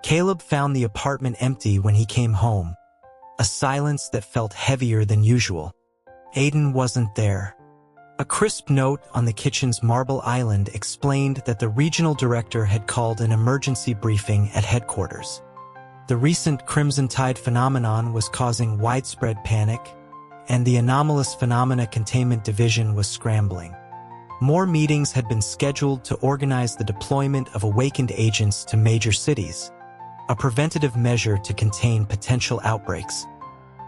Caleb found the apartment empty when he came home, a silence that felt heavier than usual. Aiden wasn't there. A crisp note on the kitchen's marble island explained that the regional director had called an emergency briefing at headquarters. The recent Crimson Tide phenomenon was causing widespread panic, and the Anomalous Phenomena Containment Division was scrambling. More meetings had been scheduled to organize the deployment of awakened agents to major cities, a preventative measure to contain potential outbreaks.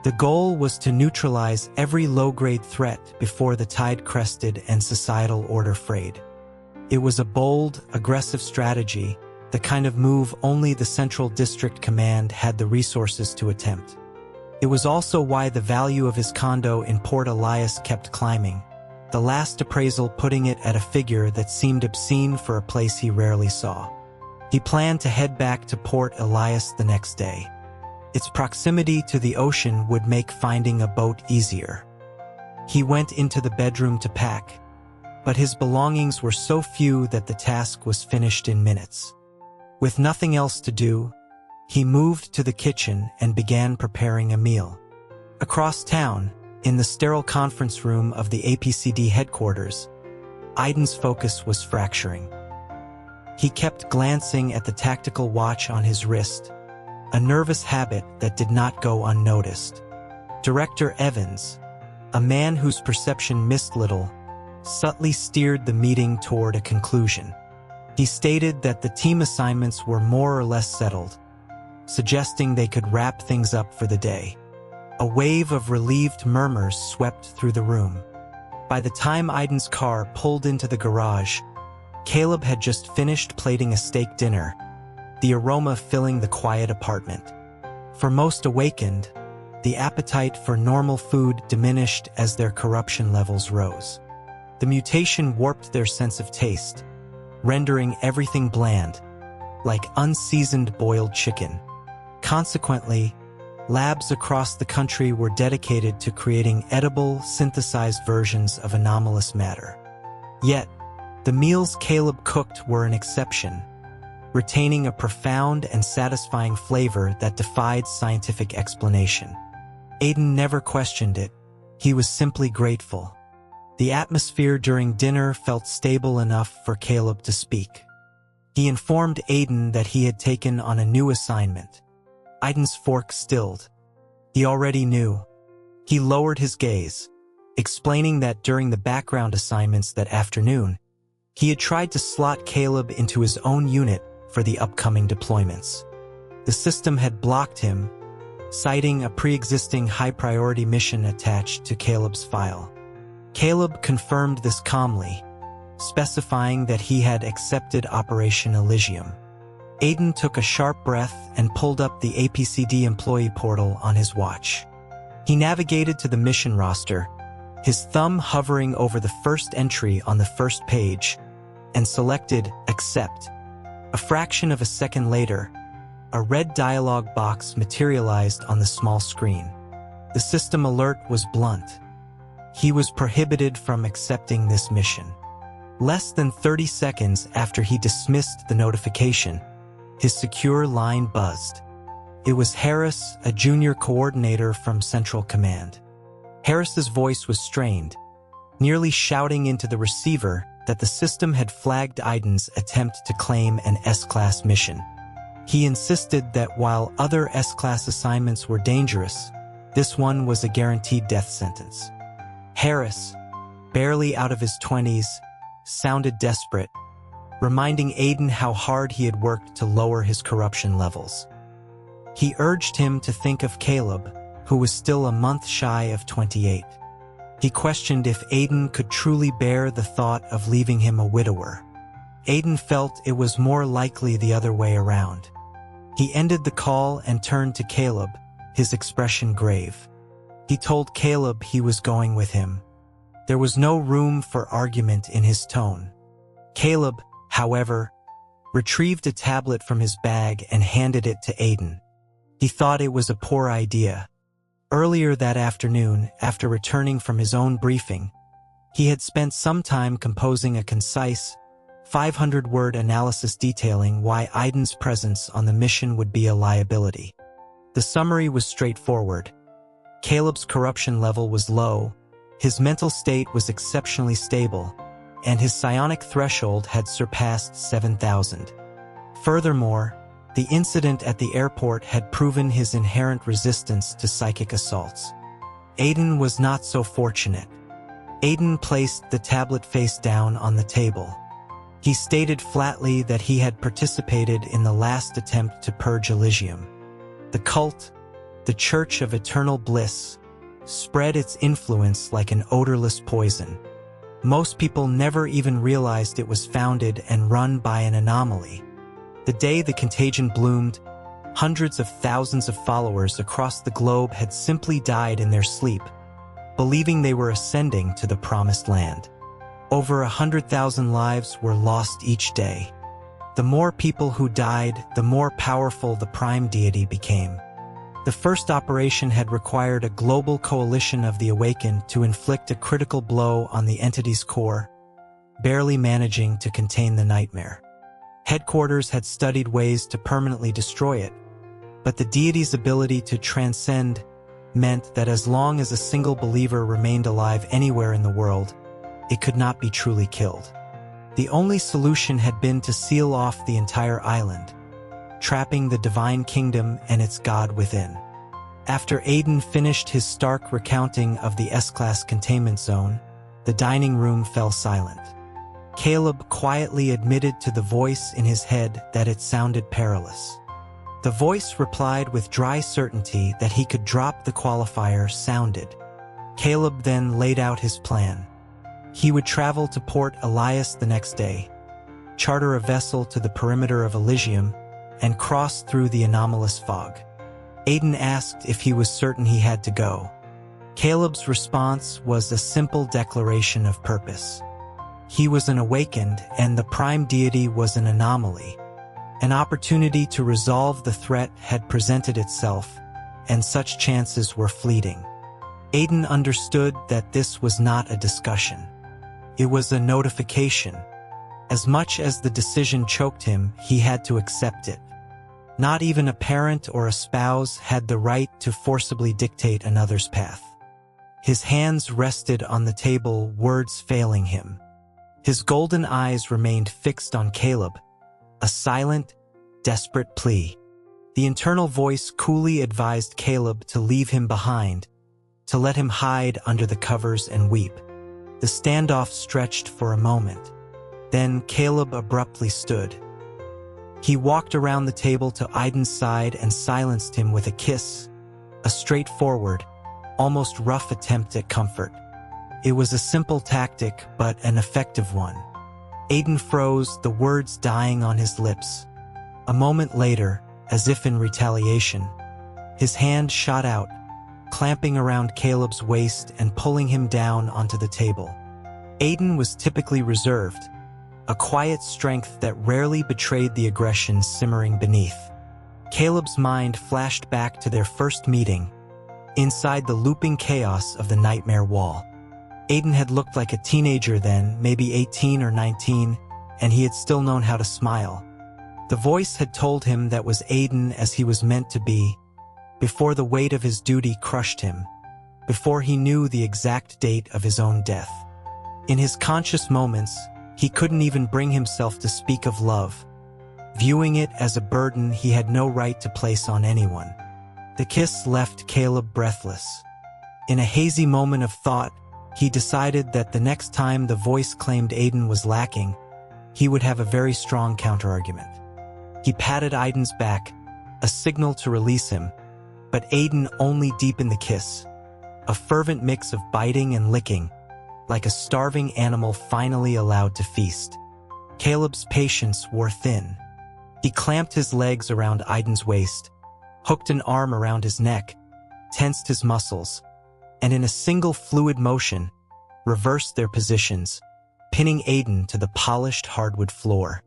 The goal was to neutralize every low-grade threat before the tide crested and societal order frayed. It was a bold, aggressive strategy, the kind of move only the Central District Command had the resources to attempt. It was also why the value of his condo in Port Elias kept climbing, the last appraisal putting it at a figure that seemed obscene for a place he rarely saw. He planned to head back to Port Elias the next day. Its proximity to the ocean would make finding a boat easier. He went into the bedroom to pack, but his belongings were so few that the task was finished in minutes. With nothing else to do, he moved to the kitchen and began preparing a meal. Across town, in the sterile conference room of the APCD headquarters, Aiden's focus was fracturing. He kept glancing at the tactical watch on his wrist, a nervous habit that did not go unnoticed. Director Evans, a man whose perception missed little, subtly steered the meeting toward a conclusion. He stated that the team assignments were more or less settled, suggesting they could wrap things up for the day. A wave of relieved murmurs swept through the room. By the time Aiden's car pulled into the garage, Caleb had just finished plating a steak dinner, the aroma filling the quiet apartment. For most awakened, the appetite for normal food diminished as their corruption levels rose. The mutation warped their sense of taste, rendering everything bland, like unseasoned boiled chicken. Consequently, labs across the country were dedicated to creating edible, synthesized versions of anomalous matter. Yet, the meals Caleb cooked were an exception, retaining a profound and satisfying flavor that defied scientific explanation. Aiden never questioned it. He was simply grateful. The atmosphere during dinner felt stable enough for Caleb to speak. He informed Aiden that he had taken on a new assignment. Aiden's fork stilled. He already knew. He lowered his gaze, explaining that during the background assignments that afternoon, he had tried to slot Caleb into his own unit for the upcoming deployments. The system had blocked him, citing a pre-existing high-priority mission attached to Caleb's file. Caleb confirmed this calmly, specifying that he had accepted Operation Elysium. Aiden took a sharp breath and pulled up the APCD employee portal on his watch. He navigated to the mission roster, his thumb hovering over the first entry on the first page, and selected Accept. A fraction of a second later, a red dialog box materialized on the small screen. The system alert was blunt. He was prohibited from accepting this mission. Less than 30 seconds after he dismissed the notification, his secure line buzzed. It was Harris, a junior coordinator from Central Command. Harris's voice was strained, nearly shouting into the receiver that the system had flagged Aiden's attempt to claim an S-Class mission. He insisted that while other S-Class assignments were dangerous, this one was a guaranteed death sentence. Harris, barely out of his 20s, sounded desperate, reminding Aiden how hard he had worked to lower his corruption levels. He urged him to think of Caleb, who was still a month shy of 28. He questioned if Aiden could truly bear the thought of leaving him a widower. Aiden felt it was more likely the other way around. He ended the call and turned to Caleb, his expression grave. He told Caleb he was going with him. There was no room for argument in his tone. Caleb, however, retrieved a tablet from his bag and handed it to Aiden. He thought it was a poor idea. Earlier that afternoon, after returning from his own briefing, he had spent some time composing a concise, 500-word analysis detailing why Aiden's presence on the mission would be a liability. The summary was straightforward. Caleb's corruption level was low, his mental state was exceptionally stable, and his psionic threshold had surpassed 7,000. Furthermore, the incident at the airport had proven his inherent resistance to psychic assaults. Aiden was not so fortunate. Aiden placed the tablet face down on the table. He stated flatly that he had participated in the last attempt to purge Elysium. The cult, the Church of Eternal Bliss, spread its influence like an odorless poison. Most people never even realized it was founded and run by an anomaly. The day the contagion bloomed, hundreds of thousands of followers across the globe had simply died in their sleep, believing they were ascending to the promised land. Over 100,000 lives were lost each day. The more people who died, the more powerful the prime deity became. The first operation had required a global coalition of the awakened to inflict a critical blow on the entity's core, barely managing to contain the nightmare. Headquarters had studied ways to permanently destroy it, but the deity's ability to transcend meant that as long as a single believer remained alive anywhere in the world, it could not be truly killed. The only solution had been to seal off the entire island, trapping the divine kingdom and its god within. After Aiden finished his stark recounting of the S-Class containment zone, the dining room fell silent. Caleb quietly admitted to the voice in his head that it sounded perilous. The voice replied with dry certainty that he could drop the qualifier sounded. Caleb then laid out his plan. He would travel to Port Elias the next day, charter a vessel to the perimeter of Elysium, and cross through the anomalous fog. Aiden asked if he was certain he had to go. Caleb's response was a simple declaration of purpose. He was an awakened, and the prime deity was an anomaly. An opportunity to resolve the threat had presented itself, and such chances were fleeting. Aiden understood that this was not a discussion. It was a notification. As much as the decision choked him, he had to accept it. Not even a parent or a spouse had the right to forcibly dictate another's path. His hands rested on the table, words failing him. His golden eyes remained fixed on Caleb, a silent, desperate plea. The internal voice coolly advised Caleb to leave him behind, to let him hide under the covers and weep. The standoff stretched for a moment. Then Caleb abruptly stood. He walked around the table to Aiden's side and silenced him with a kiss, a straightforward, almost rough attempt at comfort. It was a simple tactic, but an effective one. Aiden froze, the words dying on his lips. A moment later, as if in retaliation, his hand shot out, clamping around Caleb's waist and pulling him down onto the table. Aiden was typically reserved, a quiet strength that rarely betrayed the aggression simmering beneath. Caleb's mind flashed back to their first meeting, inside the looping chaos of the nightmare wall. Aiden had looked like a teenager then, maybe 18 or 19, and he had still known how to smile. The voice had told him that was Aiden as he was meant to be, before the weight of his duty crushed him, before he knew the exact date of his own death. In his conscious moments, he couldn't even bring himself to speak of love, viewing it as a burden he had no right to place on anyone. The kiss left Caleb breathless. In a hazy moment of thought, he decided that the next time the voice claimed Aiden was lacking, he would have a very strong counterargument. He patted Aiden's back, a signal to release him, but Aiden only deepened the kiss, a fervent mix of biting and licking, like a starving animal finally allowed to feast. Caleb's patience wore thin. He clamped his legs around Aiden's waist, hooked an arm around his neck, tensed his muscles, and in a single fluid motion, reversed their positions, pinning Aiden to the polished hardwood floor.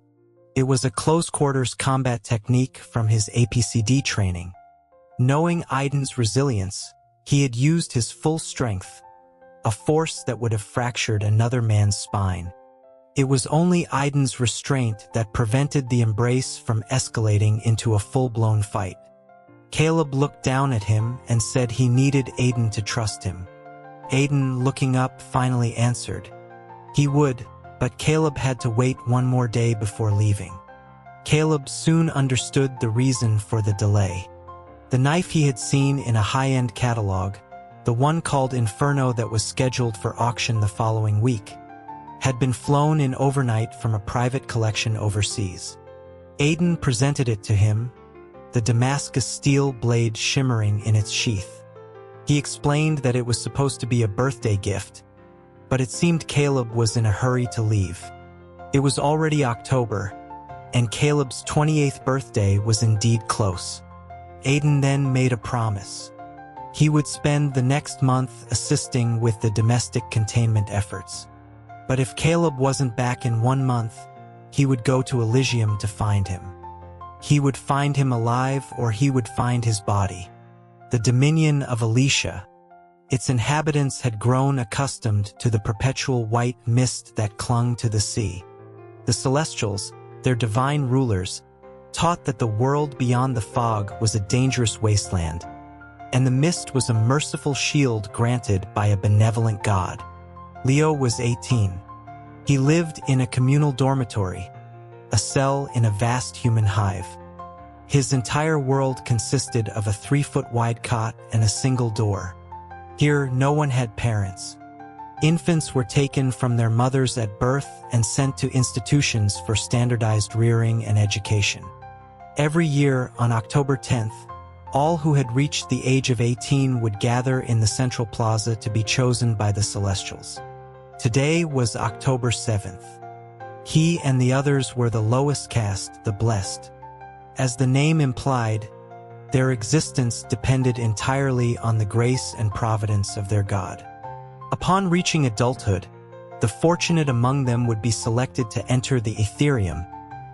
It was a close-quarters combat technique from his APCD training. Knowing Aiden's resilience, he had used his full strength, a force that would have fractured another man's spine. It was only Aiden's restraint that prevented the embrace from escalating into a full-blown fight. Caleb looked down at him and said he needed Aiden to trust him. Aiden, looking up, finally answered. He would, but Caleb had to wait one more day before leaving. Caleb soon understood the reason for the delay. The knife he had seen in a high-end catalog, the one called Inferno that was scheduled for auction the following week, had been flown in overnight from a private collection overseas. Aiden presented it to him, the Damascus steel blade shimmering in its sheath. He explained that it was supposed to be a birthday gift, but it seemed Caleb was in a hurry to leave. It was already October, and Caleb's 28th birthday was indeed close. Aiden then made a promise. He would spend the next month assisting with the domestic containment efforts. But if Caleb wasn't back in 1 month, he would go to Elysium to find him. He would find him alive, or he would find his body. The dominion of Alicia. Its inhabitants had grown accustomed to the perpetual white mist that clung to the sea. The Celestials, their divine rulers, taught that the world beyond the fog was a dangerous wasteland, and the mist was a merciful shield granted by a benevolent God. Leo was 18. He lived in a communal dormitory, a cell in a vast human hive. His entire world consisted of a 3-foot-wide cot and a single door. Here, no one had parents. Infants were taken from their mothers at birth and sent to institutions for standardized rearing and education. Every year, on October 10th, all who had reached the age of 18 would gather in the central plaza to be chosen by the Celestials. Today was October 7th. He and the others were the lowest caste, the blessed. As the name implied, their existence depended entirely on the grace and providence of their God. Upon reaching adulthood, the fortunate among them would be selected to enter the Etherium,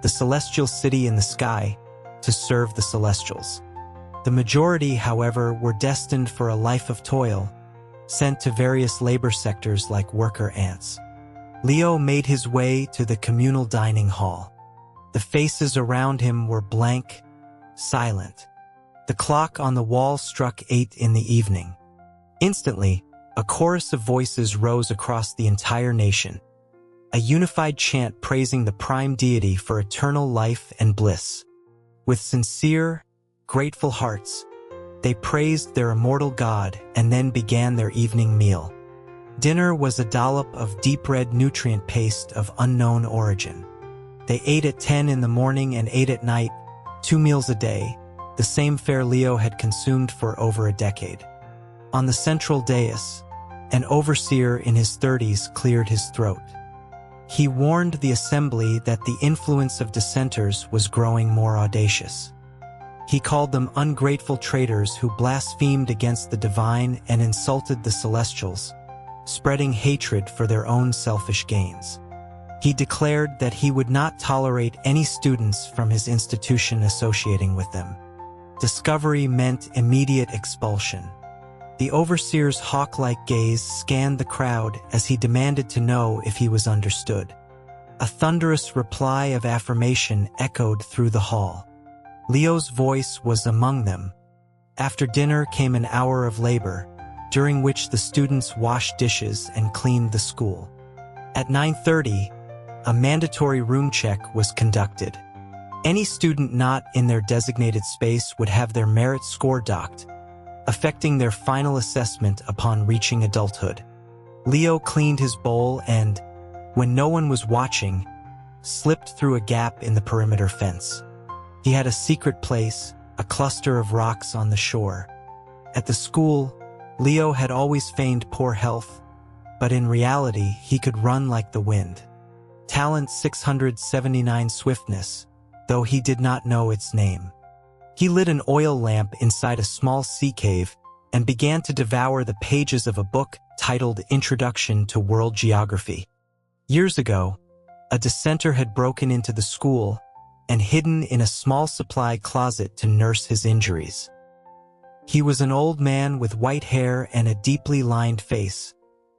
the celestial city in the sky, to serve the Celestials. The majority, however, were destined for a life of toil, sent to various labor sectors like worker ants. Leo made his way to the communal dining hall. The faces around him were blank, silent. The clock on the wall struck 8 in the evening. Instantly, a chorus of voices rose across the entire nation, a unified chant praising the prime deity for eternal life and bliss. With sincere, grateful hearts, they praised their immortal God and then began their evening meal. Dinner was a dollop of deep red nutrient paste of unknown origin. They ate at 10 in the morning and 8 at night, 2 meals a day, the same fare Leo had consumed for over a decade. On the central dais, an overseer in his 30s cleared his throat. He warned the assembly that the influence of dissenters was growing more audacious. He called them ungrateful traitors who blasphemed against the divine and insulted the Celestials, spreading hatred for their own selfish gains. He declared that he would not tolerate any students from his institution associating with them. Discovery meant immediate expulsion. The overseer's hawk-like gaze scanned the crowd as he demanded to know if he was understood. A thunderous reply of affirmation echoed through the hall. Leo's voice was among them. After dinner came an hour of labor, during which the students washed dishes and cleaned the school. At 9:30, a mandatory room check was conducted. Any student not in their designated space would have their merit score docked, affecting their final assessment upon reaching adulthood. Leo cleaned his bowl and, when no one was watching, slipped through a gap in the perimeter fence. He had a secret place, a cluster of rocks on the shore. At the school, Leo had always feigned poor health, but in reality he could run like the wind. Talent 679 swiftness, though he did not know its name. He lit an oil lamp inside a small sea cave and began to devour the pages of a book titled Introduction to World Geography. Years ago, a dissenter had broken into the school and hidden in a small supply closet to nurse his injuries. He was an old man with white hair and a deeply lined face,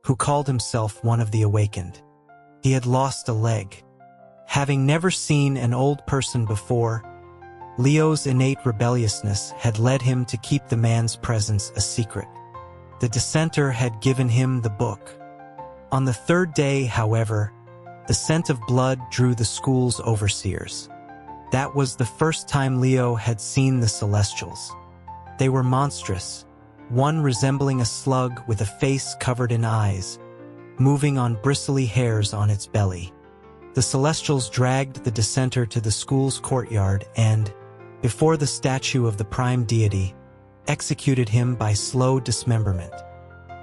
who called himself one of the awakened. He had lost a leg. Having never seen an old person before, Leo's innate rebelliousness had led him to keep the man's presence a secret. The dissenter had given him the book. On the third day, however, the scent of blood drew the school's overseers. That was the first time Leo had seen the Celestials. They were monstrous, one resembling a slug with a face covered in eyes, moving on bristly hairs on its belly. The Celestials dragged the dissenter to the school's courtyard and, before the statue of the prime deity, executed him by slow dismemberment.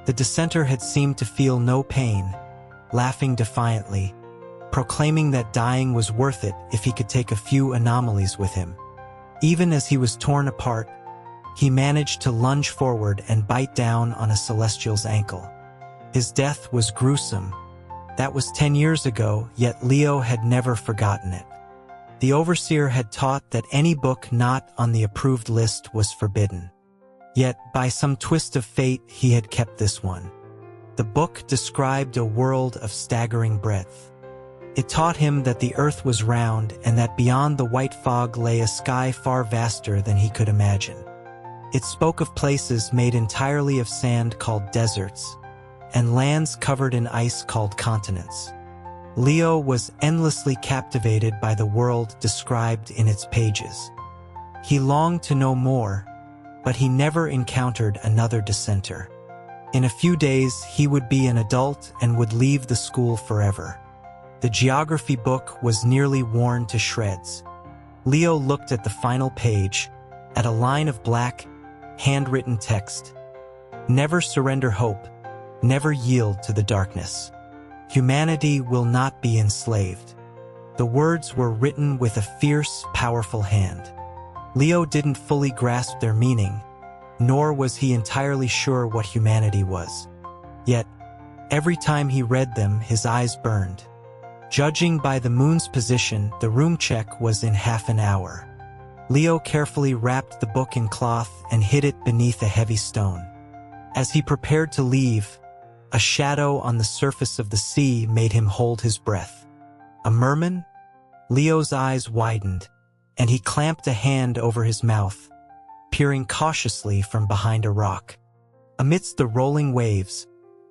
The dissenter had seemed to feel no pain, laughing defiantly, proclaiming that dying was worth it if he could take a few anomalies with him. Even as he was torn apart, he managed to lunge forward and bite down on a Celestial's ankle. His death was gruesome. That was 10 years ago, yet Leo had never forgotten it. The overseer had taught that any book not on the approved list was forbidden. Yet, by some twist of fate, he had kept this one. The book described a world of staggering breadth. It taught him that the earth was round and that beyond the white fog lay a sky far vaster than he could imagine. It spoke of places made entirely of sand called deserts, and lands covered in ice called continents. Leo was endlessly captivated by the world described in its pages. He longed to know more, but he never encountered another dissenter. In a few days, he would be an adult and would leave the school forever. The geography book was nearly worn to shreds. Leo looked at the final page, at a line of black, handwritten text. Never surrender hope, never yield to the darkness. Humanity will not be enslaved. The words were written with a fierce, powerful hand. Leo didn't fully grasp their meaning, nor was he entirely sure what humanity was. Yet, every time he read them, his eyes burned. Judging by the moon's position, the room check was in half an hour. Leo carefully wrapped the book in cloth and hid it beneath a heavy stone. As he prepared to leave, a shadow on the surface of the sea made him hold his breath. A merman? Leo's eyes widened, and he clamped a hand over his mouth, peering cautiously from behind a rock. Amidst the rolling waves,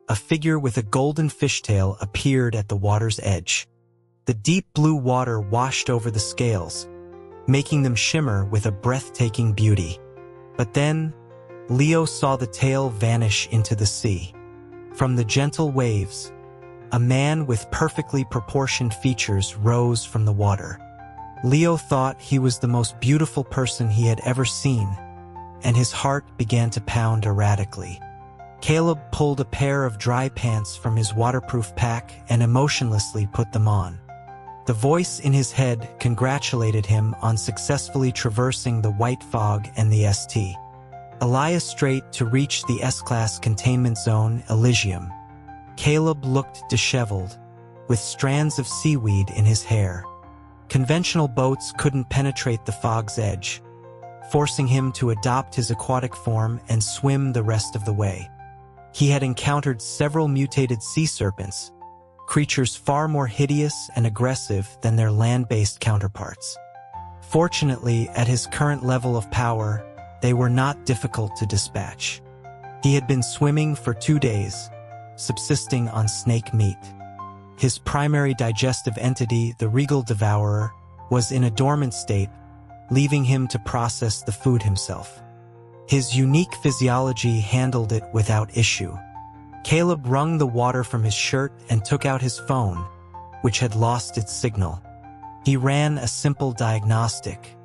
a figure with a golden fishtail appeared at the water's edge. The deep blue water washed over the scales, making them shimmer with a breathtaking beauty. But then, Leo saw the tail vanish into the sea. From the gentle waves, a man with perfectly proportioned features rose from the water. Leo thought he was the most beautiful person he had ever seen, and his heart began to pound erratically. Caleb pulled a pair of dry pants from his waterproof pack and emotionlessly put them on. The voice in his head congratulated him on successfully traversing the white fog and the St. Elias Strait to reach the S-Class containment zone, Elysium. Caleb looked disheveled, with strands of seaweed in his hair. Conventional boats couldn't penetrate the fog's edge, forcing him to adopt his aquatic form and swim the rest of the way. He had encountered several mutated sea serpents, creatures far more hideous and aggressive than their land-based counterparts. Fortunately, at his current level of power, they were not difficult to dispatch. He had been swimming for 2 days, subsisting on snake meat. His primary digestive entity, the regal devourer, was in a dormant state, leaving him to process the food himself. His unique physiology handled it without issue. Caleb wrung the water from his shirt and took out his phone, which had lost its signal. He ran a simple diagnostic.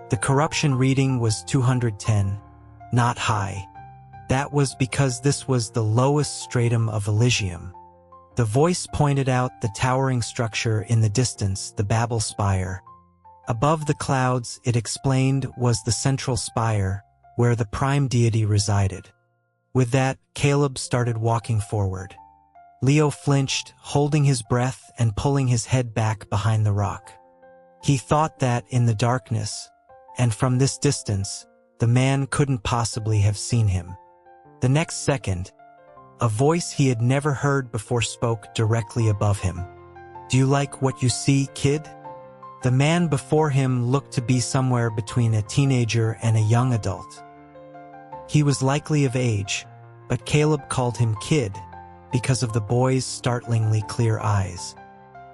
The corruption reading was 210, not high. That was because this was the lowest stratum of Elysium. The voice pointed out the towering structure in the distance, the Babel Spire. Above the clouds, it explained, was the central spire, where the prime deity resided. With that, Caleb started walking forward. Leo flinched, holding his breath and pulling his head back behind the rock. He thought that, in the darkness, and from this distance, the man couldn't possibly have seen him. The next second, a voice he had never heard before spoke directly above him. "Do you like what you see, kid?" The man before him looked to be somewhere between a teenager and a young adult. He was likely of age, but Caleb called him kid because of the boy's startlingly clear eyes.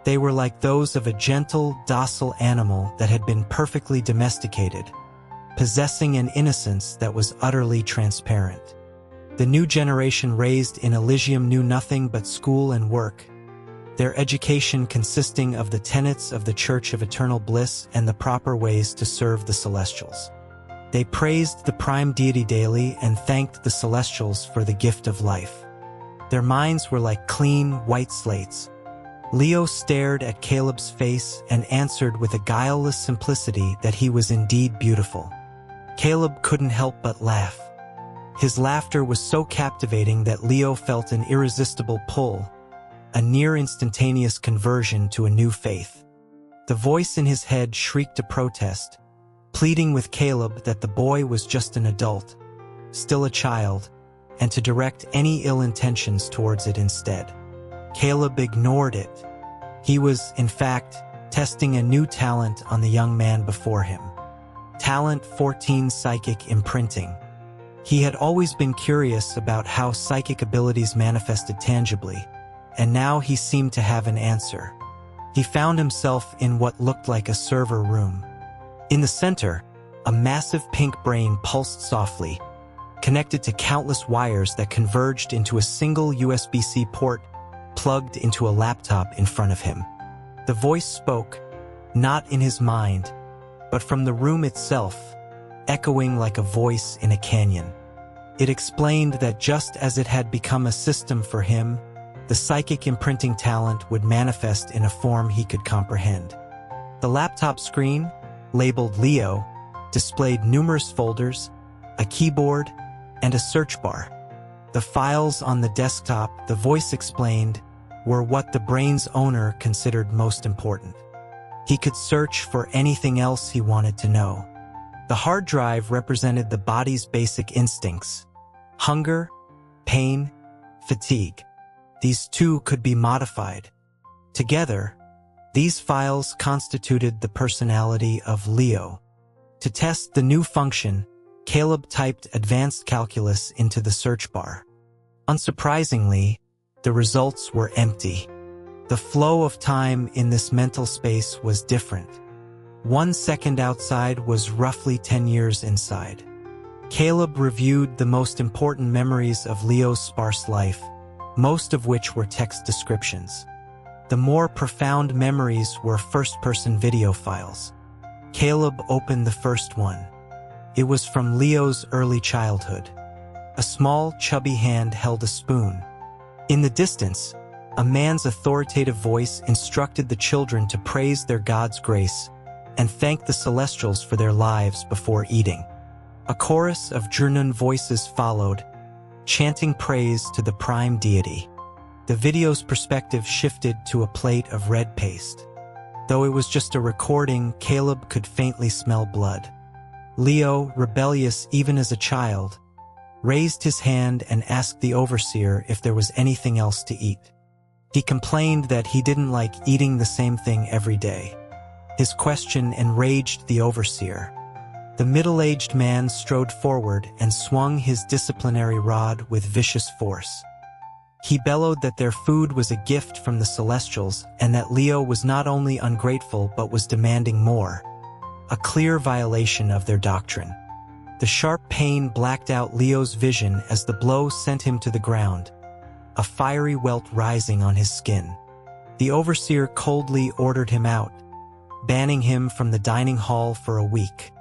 They were like those of a gentle, docile animal that had been perfectly domesticated, possessing an innocence that was utterly transparent. The new generation raised in Elysium knew nothing but school and work, their education consisting of the tenets of the Church of Eternal Bliss and the proper ways to serve the Celestials. They praised the Prime Deity daily and thanked the Celestials for the gift of life. Their minds were like clean, white slates. Leo stared at Caleb's face and answered with a guileless simplicity that he was indeed beautiful. Caleb couldn't help but laugh. His laughter was so captivating that Leo felt an irresistible pull, a near-instantaneous conversion to a new faith. The voice in his head shrieked a protest, pleading with Caleb that the boy was just an adult, still a child, and to direct any ill intentions towards it instead. Caleb ignored it. He was, in fact, testing a new talent on the young man before him. Talent 14: Psychic Imprinting. He had always been curious about how psychic abilities manifested tangibly, and now he seemed to have an answer. He found himself in what looked like a server room. In the center, a massive pink brain pulsed softly, connected to countless wires that converged into a single USB-C port plugged into a laptop in front of him. The voice spoke, not in his mind, but from the room itself, echoing like a voice in a canyon. It explained that just as it had become a system for him, the psychic imprinting talent would manifest in a form he could comprehend. The laptop screen, labeled Leo, displayed numerous folders, a keyboard, and a search bar. The files on the desktop, the voice explained, were what the brain's owner considered most important. He could search for anything else he wanted to know. The hard drive represented the body's basic instincts: hunger, pain, fatigue. These two could be modified. Together, these files constituted the personality of Leo. To test the new function, Caleb typed advanced calculus into the search bar. Unsurprisingly, the results were empty. The flow of time in this mental space was different. 1 second outside was roughly 10 years inside. Caleb reviewed the most important memories of Leo's sparse life, most of which were text descriptions. The more profound memories were first-person video files. Caleb opened the first one. It was from Leo's early childhood. A small, chubby hand held a spoon. In the distance, a man's authoritative voice instructed the children to praise their God's grace and thank the Celestials for their lives before eating. A chorus of Jurnun voices followed, chanting praise to the Prime Deity. The video's perspective shifted to a plate of red paste. Though it was just a recording, Caleb could faintly smell blood. Leo, rebellious even as a child, raised his hand and asked the overseer if there was anything else to eat. He complained that he didn't like eating the same thing every day. His question enraged the overseer. The middle-aged man strode forward and swung his disciplinary rod with vicious force. He bellowed that their food was a gift from the Celestials and that Leo was not only ungrateful but was demanding more, a clear violation of their doctrine. The sharp pain blacked out Leo's vision as the blow sent him to the ground, a fiery welt rising on his skin. The overseer coldly ordered him out, banning him from the dining hall for a week.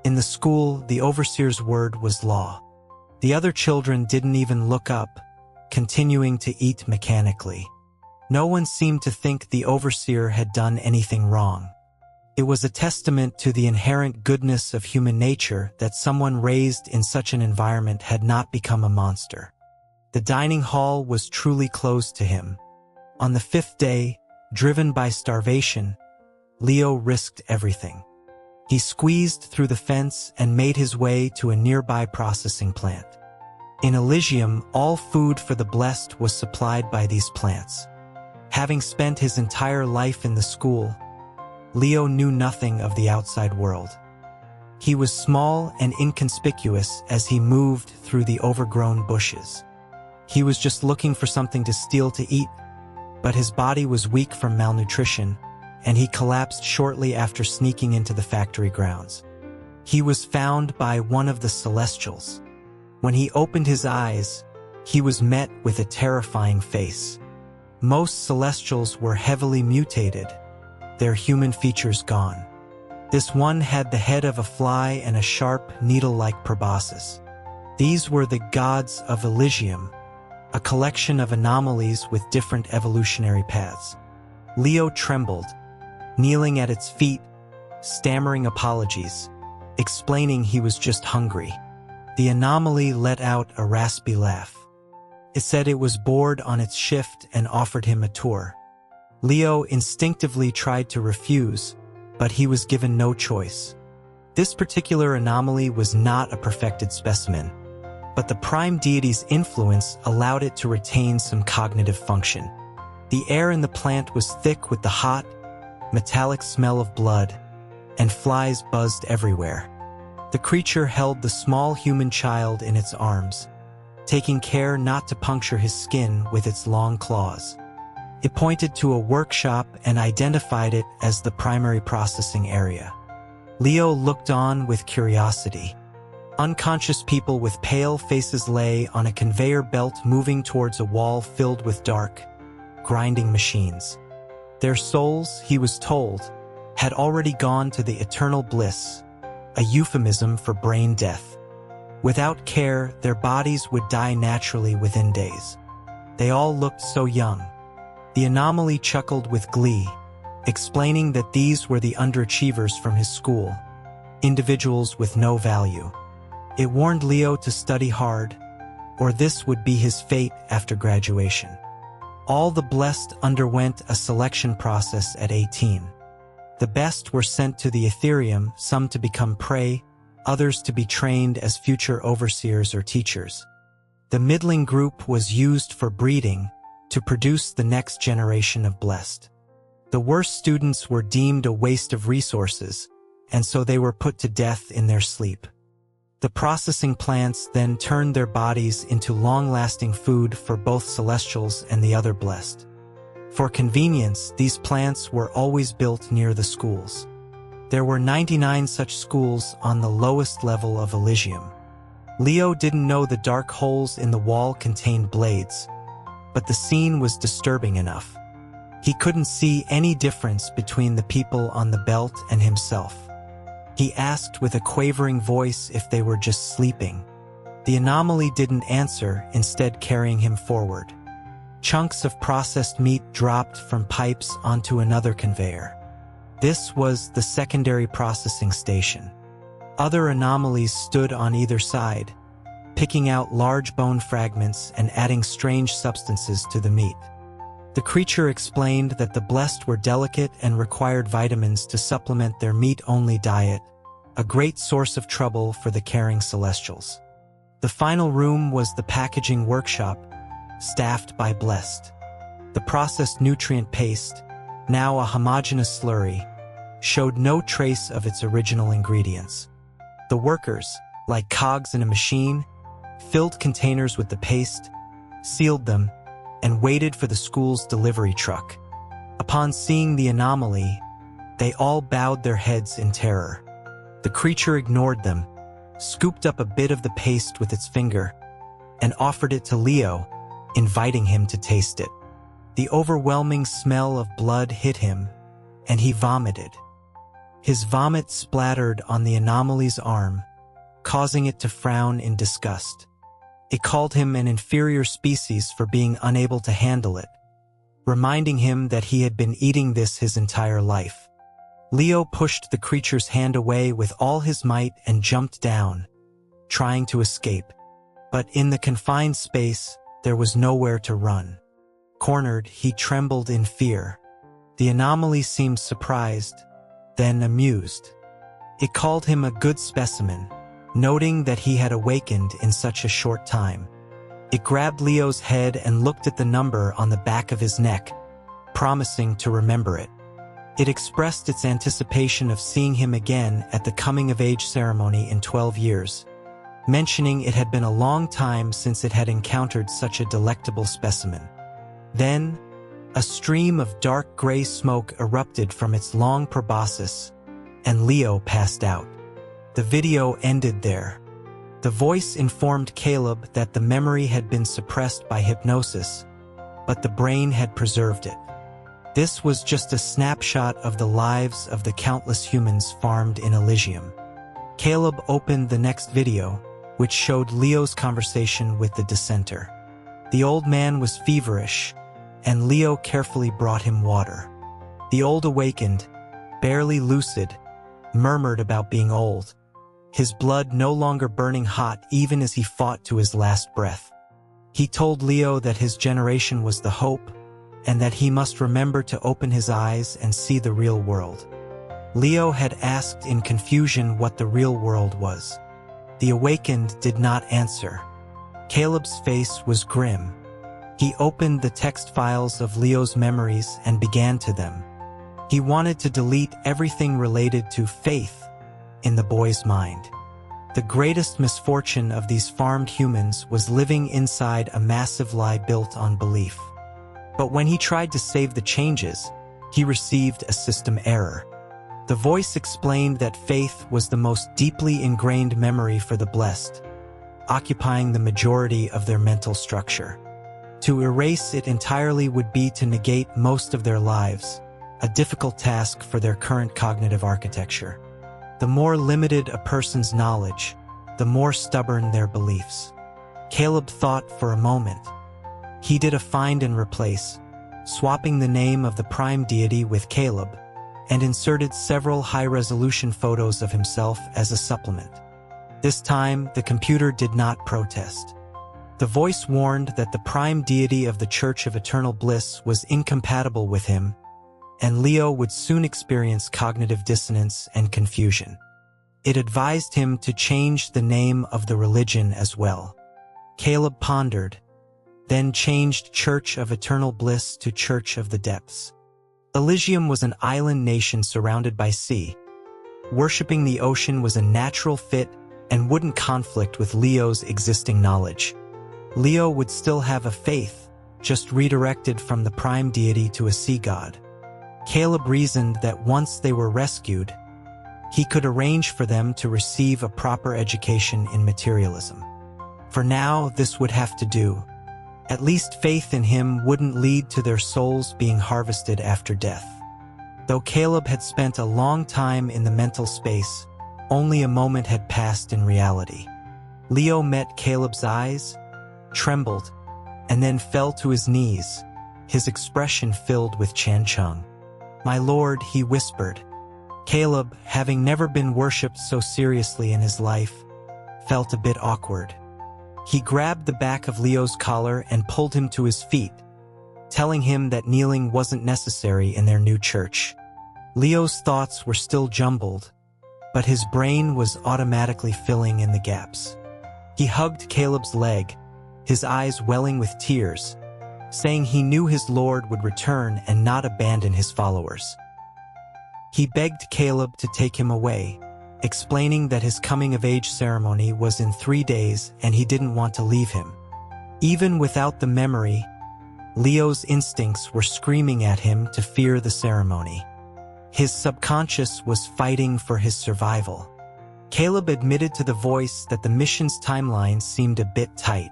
In the school, the overseer's word was law. The other children didn't even look up, continuing to eat mechanically. No one seemed to think the overseer had done anything wrong. It was a testament to the inherent goodness of human nature that someone raised in such an environment had not become a monster. The dining hall was truly closed to him. On the 5th day, driven by starvation, Leo risked everything. He squeezed through the fence and made his way to a nearby processing plant. In Elysium, all food for the blessed was supplied by these plants. Having spent his entire life in the school, Leo knew nothing of the outside world. He was small and inconspicuous as he moved through the overgrown bushes. He was just looking for something to steal to eat, but his body was weak from malnutrition, and he collapsed shortly after sneaking into the factory grounds. He was found by one of the Celestials. When he opened his eyes, he was met with a terrifying face. Most Celestials were heavily mutated, their human features gone. This one had the head of a fly and a sharp, needle-like proboscis. These were the gods of Elysium, a collection of anomalies with different evolutionary paths. Leo trembled, kneeling at its feet, stammering apologies, explaining he was just hungry. The anomaly let out a raspy laugh. It said it was bored on its shift and offered him a tour. Leo instinctively tried to refuse, but he was given no choice. This particular anomaly was not a perfected specimen, but the prime deity's influence allowed it to retain some cognitive function. The air in the plant was thick with the hot, metallic smell of blood, and flies buzzed everywhere. The creature held the small human child in its arms, taking care not to puncture his skin with its long claws. It pointed to a workshop and identified it as the primary processing area. Leo looked on with curiosity. Unconscious people with pale faces lay on a conveyor belt moving towards a wall filled with dark, grinding machines. Their souls, he was told, had already gone to the eternal bliss, a euphemism for brain death. Without care, their bodies would die naturally within days. They all looked so young. The anomaly chuckled with glee, explaining that these were the underachievers from his school, individuals with no value. It warned Leo to study hard, or this would be his fate after graduation. All the blessed underwent a selection process at 18. The best were sent to the Ethereum, some to become prey, others to be trained as future overseers or teachers. The middling group was used for breeding to produce the next generation of blessed. The worst students were deemed a waste of resources, and so they were put to death in their sleep. The processing plants then turned their bodies into long-lasting food for both Celestials and the other blessed. For convenience, these plants were always built near the schools. There were 99 such schools on the lowest level of Elysium. Leo didn't know the dark holes in the wall contained blades, but the scene was disturbing enough. He couldn't see any difference between the people on the belt and himself. He asked with a quavering voice if they were just sleeping. The anomaly didn't answer, instead carrying him forward. Chunks of processed meat dropped from pipes onto another conveyor. This was the secondary processing station. Other anomalies stood on either side, picking out large bone fragments and adding strange substances to the meat. The creature explained that the blessed were delicate and required vitamins to supplement their meat-only diet, a great source of trouble for the caring Celestials. The final room was the packaging workshop, staffed by blessed. The processed nutrient paste, now a homogeneous slurry, showed no trace of its original ingredients. The workers, like cogs in a machine, filled containers with the paste, sealed them, and waited for the school's delivery truck. Upon seeing the anomaly, they all bowed their heads in terror. The creature ignored them, scooped up a bit of the paste with its finger, and offered it to Leo, inviting him to taste it. The overwhelming smell of blood hit him, and he vomited. His vomit splattered on the anomaly's arm, causing it to frown in disgust. It called him an inferior species for being unable to handle it, reminding him that he had been eating this his entire life. Leo pushed the creature's hand away with all his might and jumped down, trying to escape. But in the confined space, there was nowhere to run. Cornered, he trembled in fear. The anomaly seemed surprised, then amused. It called him a good specimen, noting that he had awakened in such a short time. It grabbed Leo's head and looked at the number on the back of his neck, promising to remember it. It expressed its anticipation of seeing him again at the coming-of-age ceremony in 12 years, mentioning it had been a long time since it had encountered such a delectable specimen. Then, a stream of dark gray smoke erupted from its long proboscis, and Leo passed out. The video ended there. The voice informed Caleb that the memory had been suppressed by hypnosis, but the brain had preserved it. This was just a snapshot of the lives of the countless humans farmed in Elysium. Caleb opened the next video, which showed Leo's conversation with the dissenter. The old man was feverish, and Leo carefully brought him water. The old awakened, barely lucid, murmured about being old, his blood no longer burning hot even as he fought to his last breath. He told Leo that his generation was the hope, and that he must remember to open his eyes and see the real world. Leo had asked in confusion what the real world was. The awakened did not answer. Caleb's face was grim. He opened the text files of Leo's memories and began to them. He wanted to delete everything related to faith in the boy's mind. The greatest misfortune of these farmed humans was living inside a massive lie built on belief. But when he tried to save the changes, he received a system error. The voice explained that faith was the most deeply ingrained memory for the blessed, occupying the majority of their mental structure. To erase it entirely would be to negate most of their lives, a difficult task for their current cognitive architecture. The more limited a person's knowledge, the more stubborn their beliefs. Caleb thought for a moment. He did a find and replace, swapping the name of the prime deity with Caleb, and inserted several high-resolution photos of himself as a supplement. This time, the computer did not protest. The voice warned that the prime deity of the Church of Eternal Bliss was incompatible with him, and Leo would soon experience cognitive dissonance and confusion. It advised him to change the name of the religion as well. Caleb pondered, then changed Church of Eternal Bliss to Church of the Depths. Elysium was an island nation surrounded by sea. Worshipping the ocean was a natural fit and wouldn't conflict with Leo's existing knowledge. Leo would still have a faith, just redirected from the prime deity to a sea god. Caleb reasoned that once they were rescued, he could arrange for them to receive a proper education in materialism. For now, this would have to do. At least faith in him wouldn't lead to their souls being harvested after death. Though Caleb had spent a long time in the mental space, only a moment had passed in reality. Leo met Caleb's eyes, trembled, and then fell to his knees, his expression filled with Chang-chung. "My lord," he whispered. Caleb, having never been worshipped so seriously in his life, felt a bit awkward. He grabbed the back of Leo's collar and pulled him to his feet, telling him that kneeling wasn't necessary in their new church. Leo's thoughts were still jumbled, but his brain was automatically filling in the gaps. He hugged Caleb's leg, his eyes welling with tears, saying he knew his Lord would return and not abandon his followers. He begged Caleb to take him away, explaining that his coming-of-age ceremony was in 3 days and he didn't want to leave him. Even without the memory, Leo's instincts were screaming at him to fear the ceremony. His subconscious was fighting for his survival. Caleb admitted to the voice that the mission's timeline seemed a bit tight.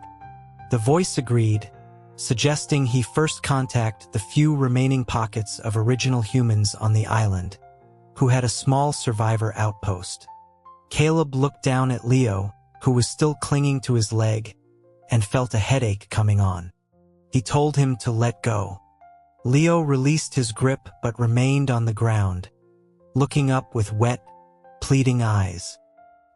The voice agreed, suggesting he first contact the few remaining pockets of original humans on the island, who had a small survivor outpost. Caleb looked down at Leo, who was still clinging to his leg, and felt a headache coming on. He told him to let go. Leo released his grip but remained on the ground, looking up with wet, pleading eyes.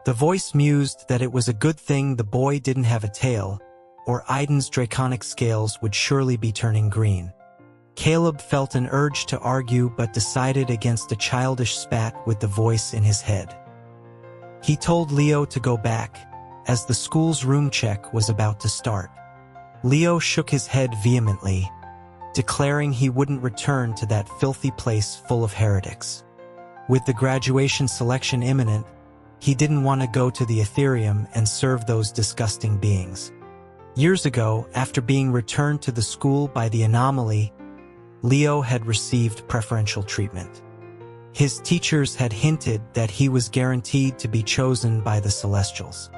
The voice mused that it was a good thing the boy didn't have a tail, or Aiden's draconic scales would surely be turning green. Caleb felt an urge to argue but decided against a childish spat with the voice in his head. He told Leo to go back, as the school's room check was about to start. Leo shook his head vehemently, declaring he wouldn't return to that filthy place full of heretics. With the graduation selection imminent, he didn't want to go to the Ethereum and serve those disgusting beings. Years ago, after being returned to the school by the anomaly, Leo had received preferential treatment. His teachers had hinted that he was guaranteed to be chosen by the Celestials.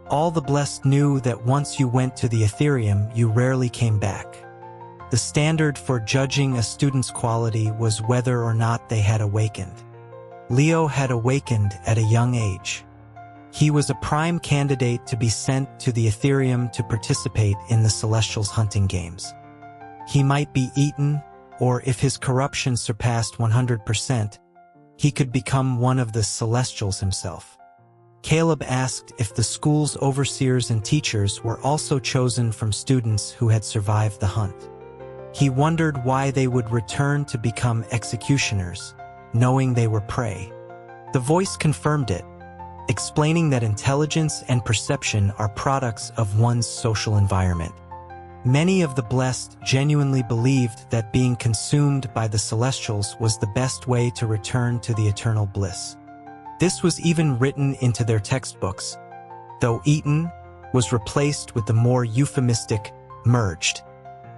All the blessed knew that once you went to the Ethereum, you rarely came back. The standard for judging a student's quality was whether or not they had awakened. Leo had awakened at a young age. He was a prime candidate to be sent to the Ethereum to participate in the Celestials' hunting games. He might be eaten, or if his corruption surpassed 100%, he could become one of the Celestials himself. Caleb asked if the school's overseers and teachers were also chosen from students who had survived the hunt. He wondered why they would return to become executioners, knowing they were prey. The voice confirmed it, explaining that intelligence and perception are products of one's social environment. Many of the blessed genuinely believed that being consumed by the Celestials was the best way to return to the eternal bliss. This was even written into their textbooks, though eaten was replaced with the more euphemistic merged.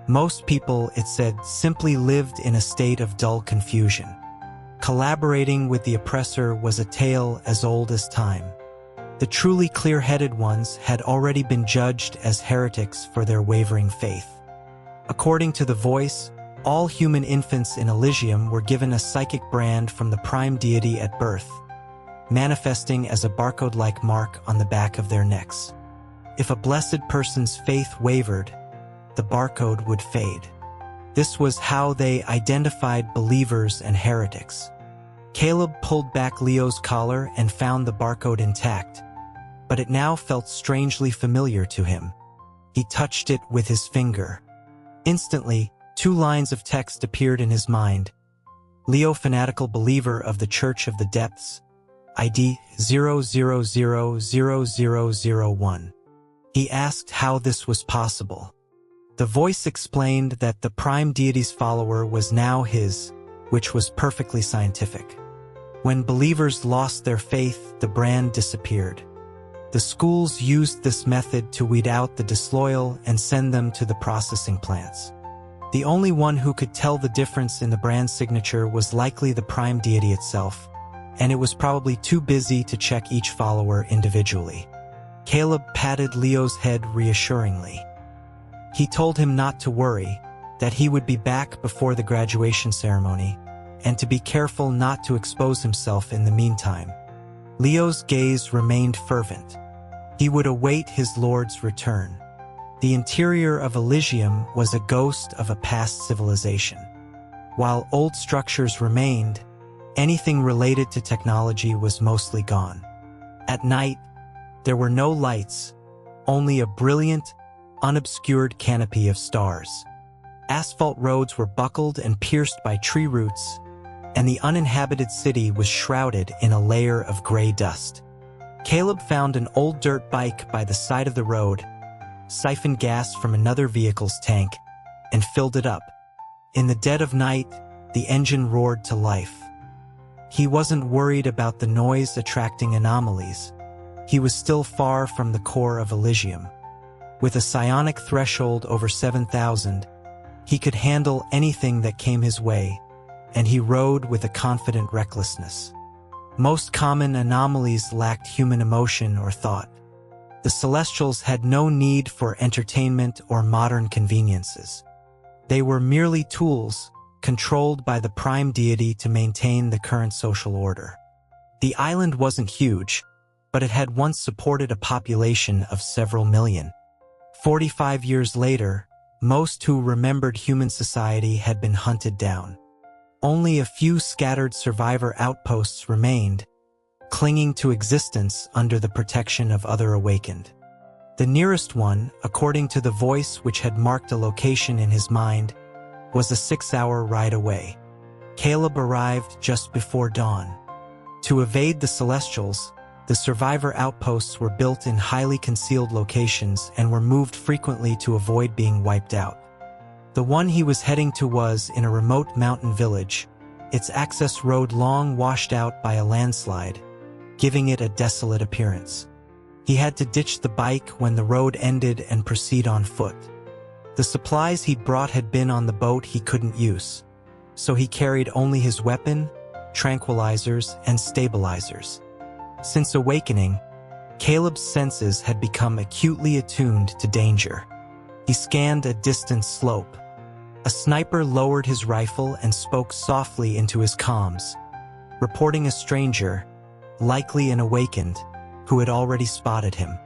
Most people, it said, simply lived in a state of dull confusion. Collaborating with the oppressor was a tale as old as time. The truly clear-headed ones had already been judged as heretics for their wavering faith. According to the voice, all human infants in Elysium were given a psychic brand from the prime deity at birth, manifesting as a barcode-like mark on the back of their necks. If a blessed person's faith wavered, the barcode would fade. This was how they identified believers and heretics. Caleb pulled back Leo's collar and found the barcode intact, but it now felt strangely familiar to him. He touched it with his finger. Instantly, 2 lines of text appeared in his mind. Leo, fanatical believer of the Church of the Depths, ID 0000001. He asked how this was possible. The voice explained that the prime deity's follower was now his, which was perfectly scientific. When believers lost their faith, the brand disappeared. The schools used this method to weed out the disloyal and send them to the processing plants. The only one who could tell the difference in the brand signature was likely the prime deity itself, and it was probably too busy to check each follower individually. Caleb patted Leo's head reassuringly. He told him not to worry, that he would be back before the graduation ceremony, and to be careful not to expose himself in the meantime. Leo's gaze remained fervent. He would await his Lord's return. The interior of Elysium was a ghost of a past civilization. While old structures remained, anything related to technology was mostly gone. At night, there were no lights, only a brilliant, unobscured canopy of stars. Asphalt roads were buckled and pierced by tree roots, and the uninhabited city was shrouded in a layer of gray dust. Caleb found an old dirt bike by the side of the road, siphoned gas from another vehicle's tank, and filled it up. In the dead of night, the engine roared to life. He wasn't worried about the noise attracting anomalies. He was still far from the core of Elysium. With a psionic threshold over 7,000, he could handle anything that came his way, and he rode with a confident recklessness. Most common anomalies lacked human emotion or thought. The Celestials had no need for entertainment or modern conveniences. They were merely tools, controlled by the prime deity to maintain the current social order. The island wasn't huge, but it had once supported a population of several million. 45 years later, most who remembered human society had been hunted down. Only a few scattered survivor outposts remained, clinging to existence under the protection of other awakened. The nearest one, according to the voice which had marked a location in his mind, was a 6-hour ride away. Caleb arrived just before dawn. To evade the Celestials, the survivor outposts were built in highly concealed locations and were moved frequently to avoid being wiped out. The one he was heading to was in a remote mountain village, its access road long washed out by a landslide, giving it a desolate appearance. He had to ditch the bike when the road ended and proceed on foot. The supplies he'd brought had been on the boat he couldn't use, so he carried only his weapon, tranquilizers, and stabilizers. Since awakening, Caleb's senses had become acutely attuned to danger. He scanned a distant slope. A sniper lowered his rifle and spoke softly into his comms, reporting a stranger, likely an awakened, who had already spotted him.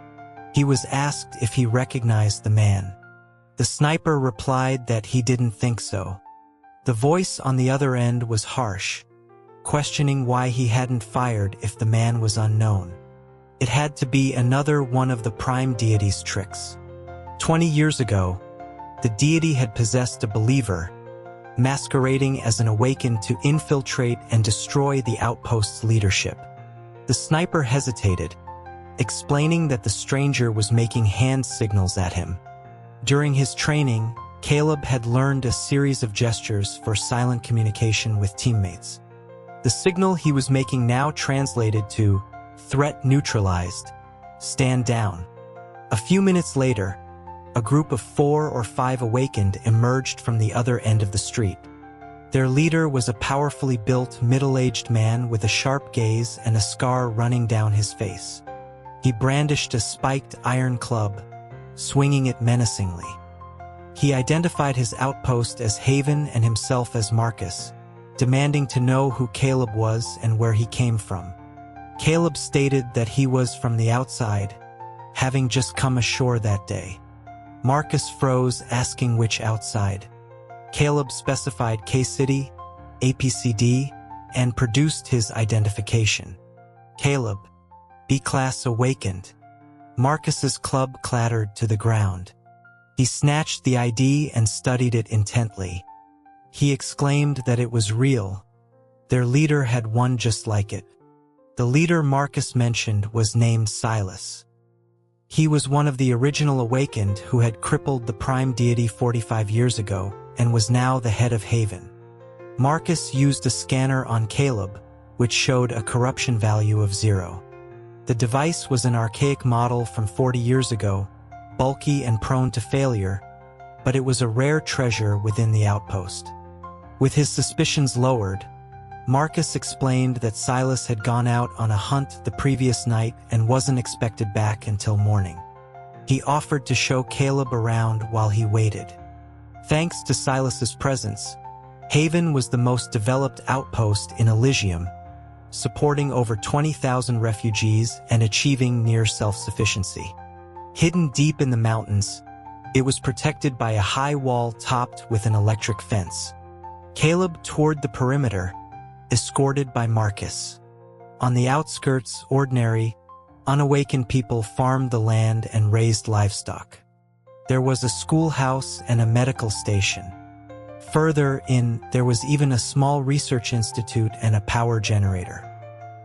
He was asked if he recognized the man. The sniper replied that he didn't think so. The voice on the other end was harsh, questioning why he hadn't fired if the man was unknown. It had to be another one of the prime deity's tricks. 20 years ago, the deity had possessed a believer, masquerading as an awakened to infiltrate and destroy the outpost's leadership. The sniper hesitated, explaining that the stranger was making hand signals at him. During his training, Caleb had learned a series of gestures for silent communication with teammates. The signal he was making now translated to "threat neutralized, stand down." A few minutes later, a group of 4 or 5 awakened emerged from the other end of the street. Their leader was a powerfully built, middle-aged man with a sharp gaze and a scar running down his face. He brandished a spiked iron club, swinging it menacingly. He identified his outpost as Haven and himself as Marcus, demanding to know who Caleb was and where he came from. Caleb stated that he was from the outside, having just come ashore that day. Marcus froze, asking which outside. Caleb specified K-City, APCD, and produced his identification. Caleb, B-Class awakened. Marcus's club clattered to the ground. He snatched the ID and studied it intently. He exclaimed that it was real. Their leader had one just like it. The leader Marcus mentioned was named Silas. He was one of the original awakened who had crippled the prime deity 45 years ago and was now the head of Haven. Marcus used a scanner on Caleb, which showed a corruption value of 0. The device was an archaic model from 40 years ago, bulky and prone to failure, but it was a rare treasure within the outpost. With his suspicions lowered, Marcus explained that Silas had gone out on a hunt the previous night and wasn't expected back until morning. He offered to show Caleb around while he waited. Thanks to Silas's presence, Haven was the most developed outpost in Elysium, supporting over 20,000 refugees and achieving near self-sufficiency. Hidden deep in the mountains, it was protected by a high wall topped with an electric fence. Caleb toured the perimeter, escorted by Marcus. On the outskirts, ordinary, unawakened people farmed the land and raised livestock. There was a schoolhouse and a medical station. Further in, there was even a small research institute and a power generator.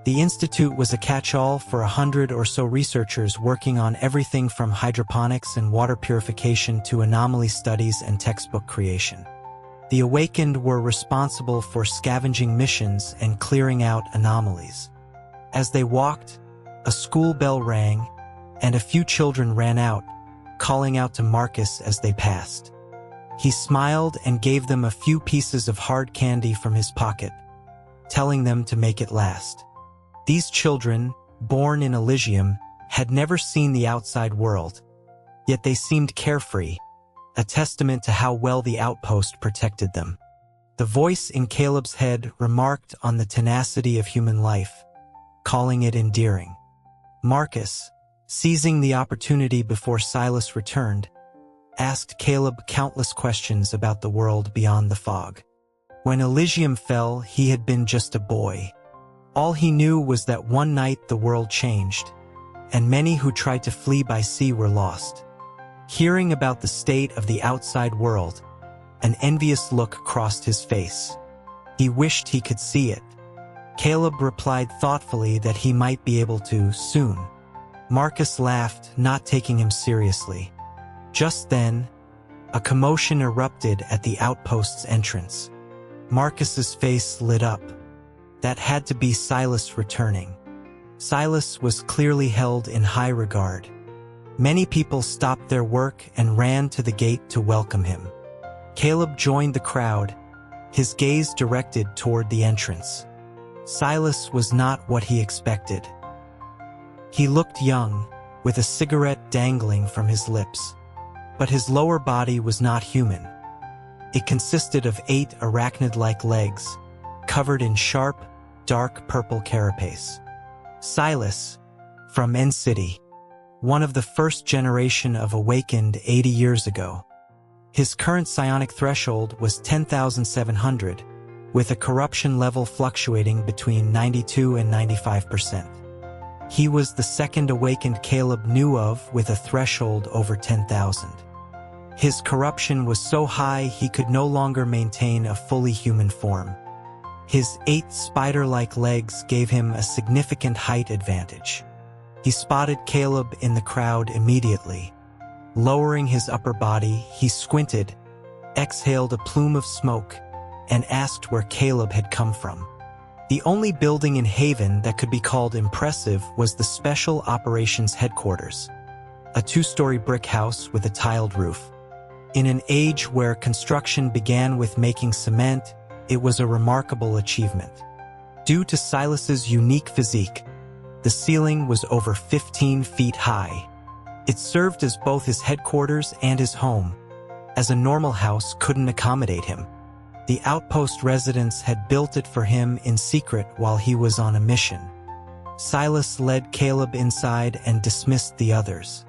The institute was a catch-all for 100 or so researchers working on everything from hydroponics and water purification to anomaly studies and textbook creation. The awakened were responsible for scavenging missions and clearing out anomalies. As they walked, a school bell rang, and a few children ran out, calling out to Marcus as they passed. He smiled and gave them a few pieces of hard candy from his pocket, telling them to make it last. These children, born in Elysium, had never seen the outside world, yet they seemed carefree, a testament to how well the outpost protected them. The voice in Caleb's head remarked on the tenacity of human life, calling it endearing. Marcus, seizing the opportunity before Silas returned, asked Caleb countless questions about the world beyond the fog. When Elysium fell, he had been just a boy. All he knew was that one night the world changed, and many who tried to flee by sea were lost. Hearing about the state of the outside world, an envious look crossed his face. He wished he could see it. Caleb replied thoughtfully that he might be able to soon. Marcus laughed, not taking him seriously. Just then, A commotion erupted at the outpost's entrance. Marcus's face lit up. That had to be Silas returning. Silas was clearly held in high regard. Many people stopped their work and ran to the gate to welcome him. Caleb joined the crowd, his gaze directed toward the entrance. Silas was not what he expected. He looked young, with a cigarette dangling from his lips. But his lower body was not human. It consisted of 8 arachnid-like legs, covered in sharp, dark purple carapace. Silas, from N-City, one of the first generation of awakened 80 years ago. His current psionic threshold was 10,700, with a corruption level fluctuating between 92 and 95%. He was the second awakened Caleb knew of with a threshold over 10,000. His corruption was so high he could no longer maintain a fully human form. His 8 spider-like legs gave him a significant height advantage. He spotted Caleb in the crowd immediately. Lowering his upper body, he squinted, exhaled a plume of smoke, and asked where Caleb had come from. The only building in Haven that could be called impressive was the Special Operations Headquarters, a 2-story brick house with a tiled roof. In an age where construction began with making cement, it was a remarkable achievement. Due to Silas's unique physique, the ceiling was over 15 feet high. It served as both his headquarters and his home, as a normal house couldn't accommodate him. The outpost residents had built it for him in secret while he was on a mission. Silas led Caleb inside and dismissed the others.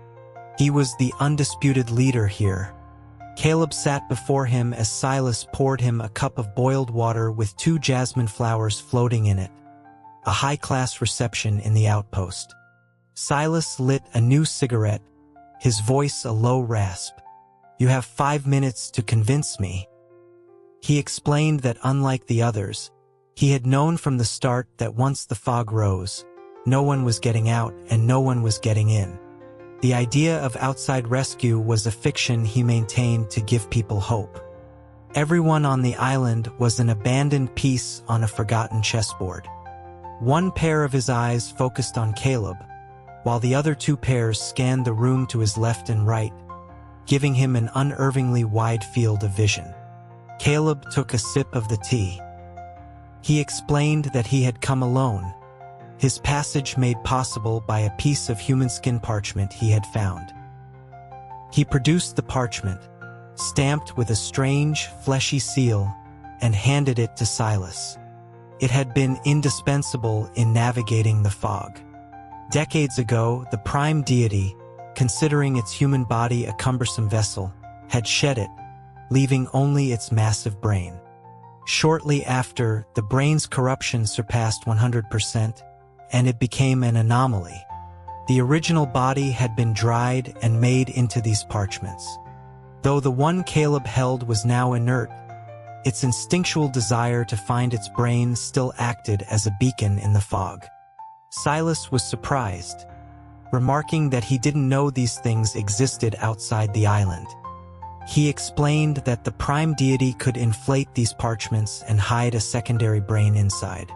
He was the undisputed leader here. Caleb sat before him as Silas poured him a cup of boiled water with 2 jasmine flowers floating in it. A high-class reception in the outpost. Silas lit a new cigarette, his voice a low rasp. "You have 5 minutes to convince me." He explained that unlike the others, he had known from the start that once the fog rose, no one was getting out and no one was getting in. The idea of outside rescue was a fiction he maintained to give people hope. Everyone on the island was an abandoned piece on a forgotten chessboard. One pair of his eyes focused on Caleb, while the other 2 pairs scanned the room to his left and right, giving him an unervingly wide field of vision. Caleb took a sip of the tea. He explained that he had come alone, his passage made possible by a piece of human skin parchment he had found. He produced the parchment, stamped with a strange, fleshy seal, and handed it to Silas. It had been indispensable in navigating the fog. Decades ago, the prime deity, considering its human body a cumbersome vessel, had shed it, leaving only its massive brain. Shortly after, the brain's corruption surpassed 100%, and it became an anomaly. The original body had been dried and made into these parchments. Though the one Caleb held was now inert, its instinctual desire to find its brain still acted as a beacon in the fog. Silas was surprised, remarking that he didn't know these things existed outside the island. He explained that the prime deity could inflate these parchments and hide a secondary brain inside.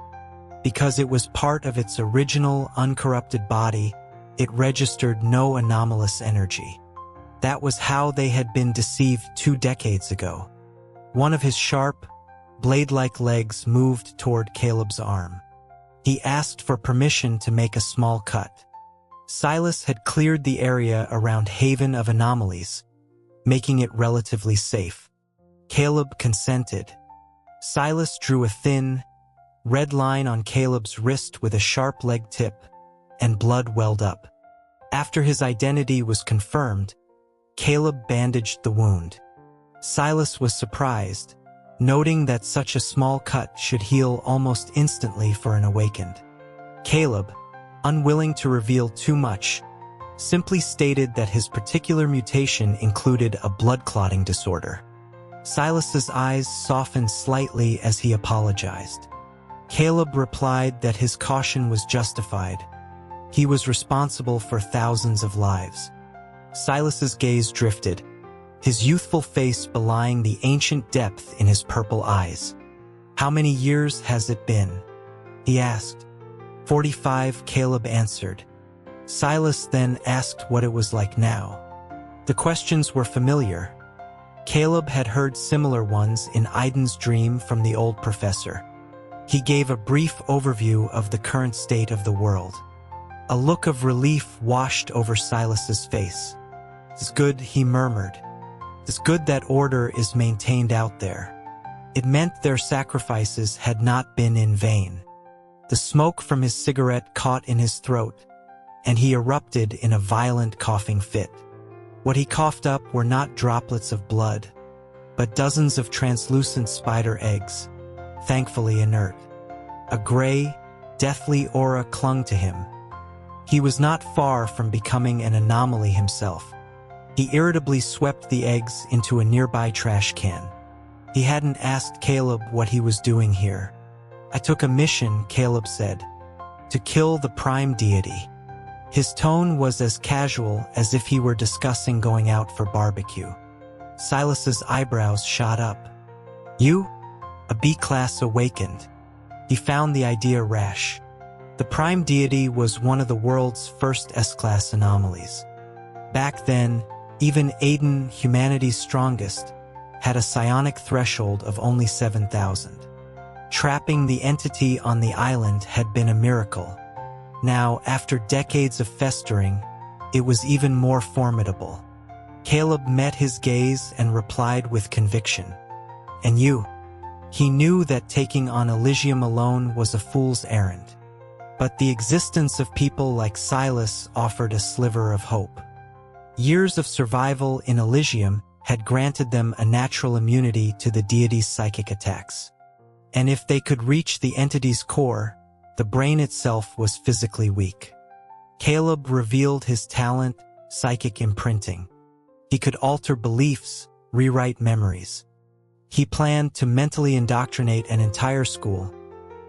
Because it was part of its original, uncorrupted body, it registered no anomalous energy. That was how they had been deceived 2 decades ago. One of his sharp, blade-like legs moved toward Caleb's arm. He asked for permission to make a small cut. Silas had cleared the area around Haven of Anomalies, making it relatively safe. Caleb consented. Silas drew a thin, red line on Caleb's wrist with a sharp leg tip, and blood welled up. After his identity was confirmed, Caleb bandaged the wound. Silas was surprised, noting that such a small cut should heal almost instantly for an awakened. Caleb, unwilling to reveal too much, simply stated that his particular mutation included a blood clotting disorder. Silas's eyes softened slightly as he apologized. Caleb replied that his caution was justified. He was responsible for thousands of lives. Silas's gaze drifted, his youthful face belying the ancient depth in his purple eyes. "How many years has it been?" he asked. 45, Caleb answered. Silas then asked what it was like now. The questions were familiar. Caleb had heard similar ones in Aiden's dream from the old professor. He gave a brief overview of the current state of the world. A look of relief washed over Silas's face. "It's good," he murmured. "It's good that order is maintained out there." It meant their sacrifices had not been in vain. The smoke from his cigarette caught in his throat, and he erupted in a violent coughing fit. What he coughed up were not droplets of blood, but dozens of translucent spider eggs, thankfully inert. A gray, deathly aura clung to him. He was not far from becoming an anomaly himself. He irritably swept the eggs into a nearby trash can. He hadn't asked Caleb what he was doing here. "I took a mission," Caleb said, "to kill the prime deity." His tone was as casual as if he were discussing going out for barbecue. Silas's eyebrows shot up. "You?" A B-class awakened. He found the idea rash. The prime deity was one of the world's first S-class anomalies. Back then, even Aiden, humanity's strongest, had a psionic threshold of only 7,000. Trapping the entity on the island had been a miracle. Now, after decades of festering, it was even more formidable. Caleb met his gaze and replied with conviction. "And you?" He knew that taking on Elysium alone was a fool's errand. But the existence of people like Silas offered a sliver of hope. Years of survival in Elysium had granted them a natural immunity to the deity's psychic attacks. And if they could reach the entity's core, the brain itself was physically weak. Caleb revealed his talent, psychic imprinting. He could alter beliefs, rewrite memories. He planned to mentally indoctrinate an entire school,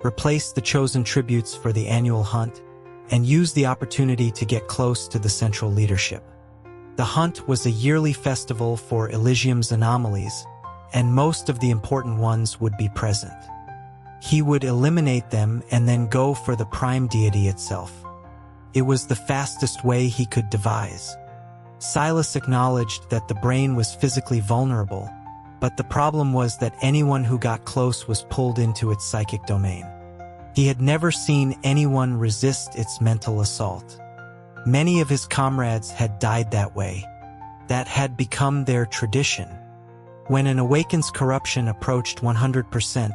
replace the chosen tributes for the annual hunt, and use the opportunity to get close to the central leadership. The hunt was a yearly festival for Elysium's anomalies, and most of the important ones would be present. He would eliminate them and then go for the prime deity itself. It was the fastest way he could devise. Silas acknowledged that the brain was physically vulnerable, but the problem was that anyone who got close was pulled into its psychic domain. He had never seen anyone resist its mental assault. Many of his comrades had died that way. That had become their tradition. When an awakened's corruption approached 100%,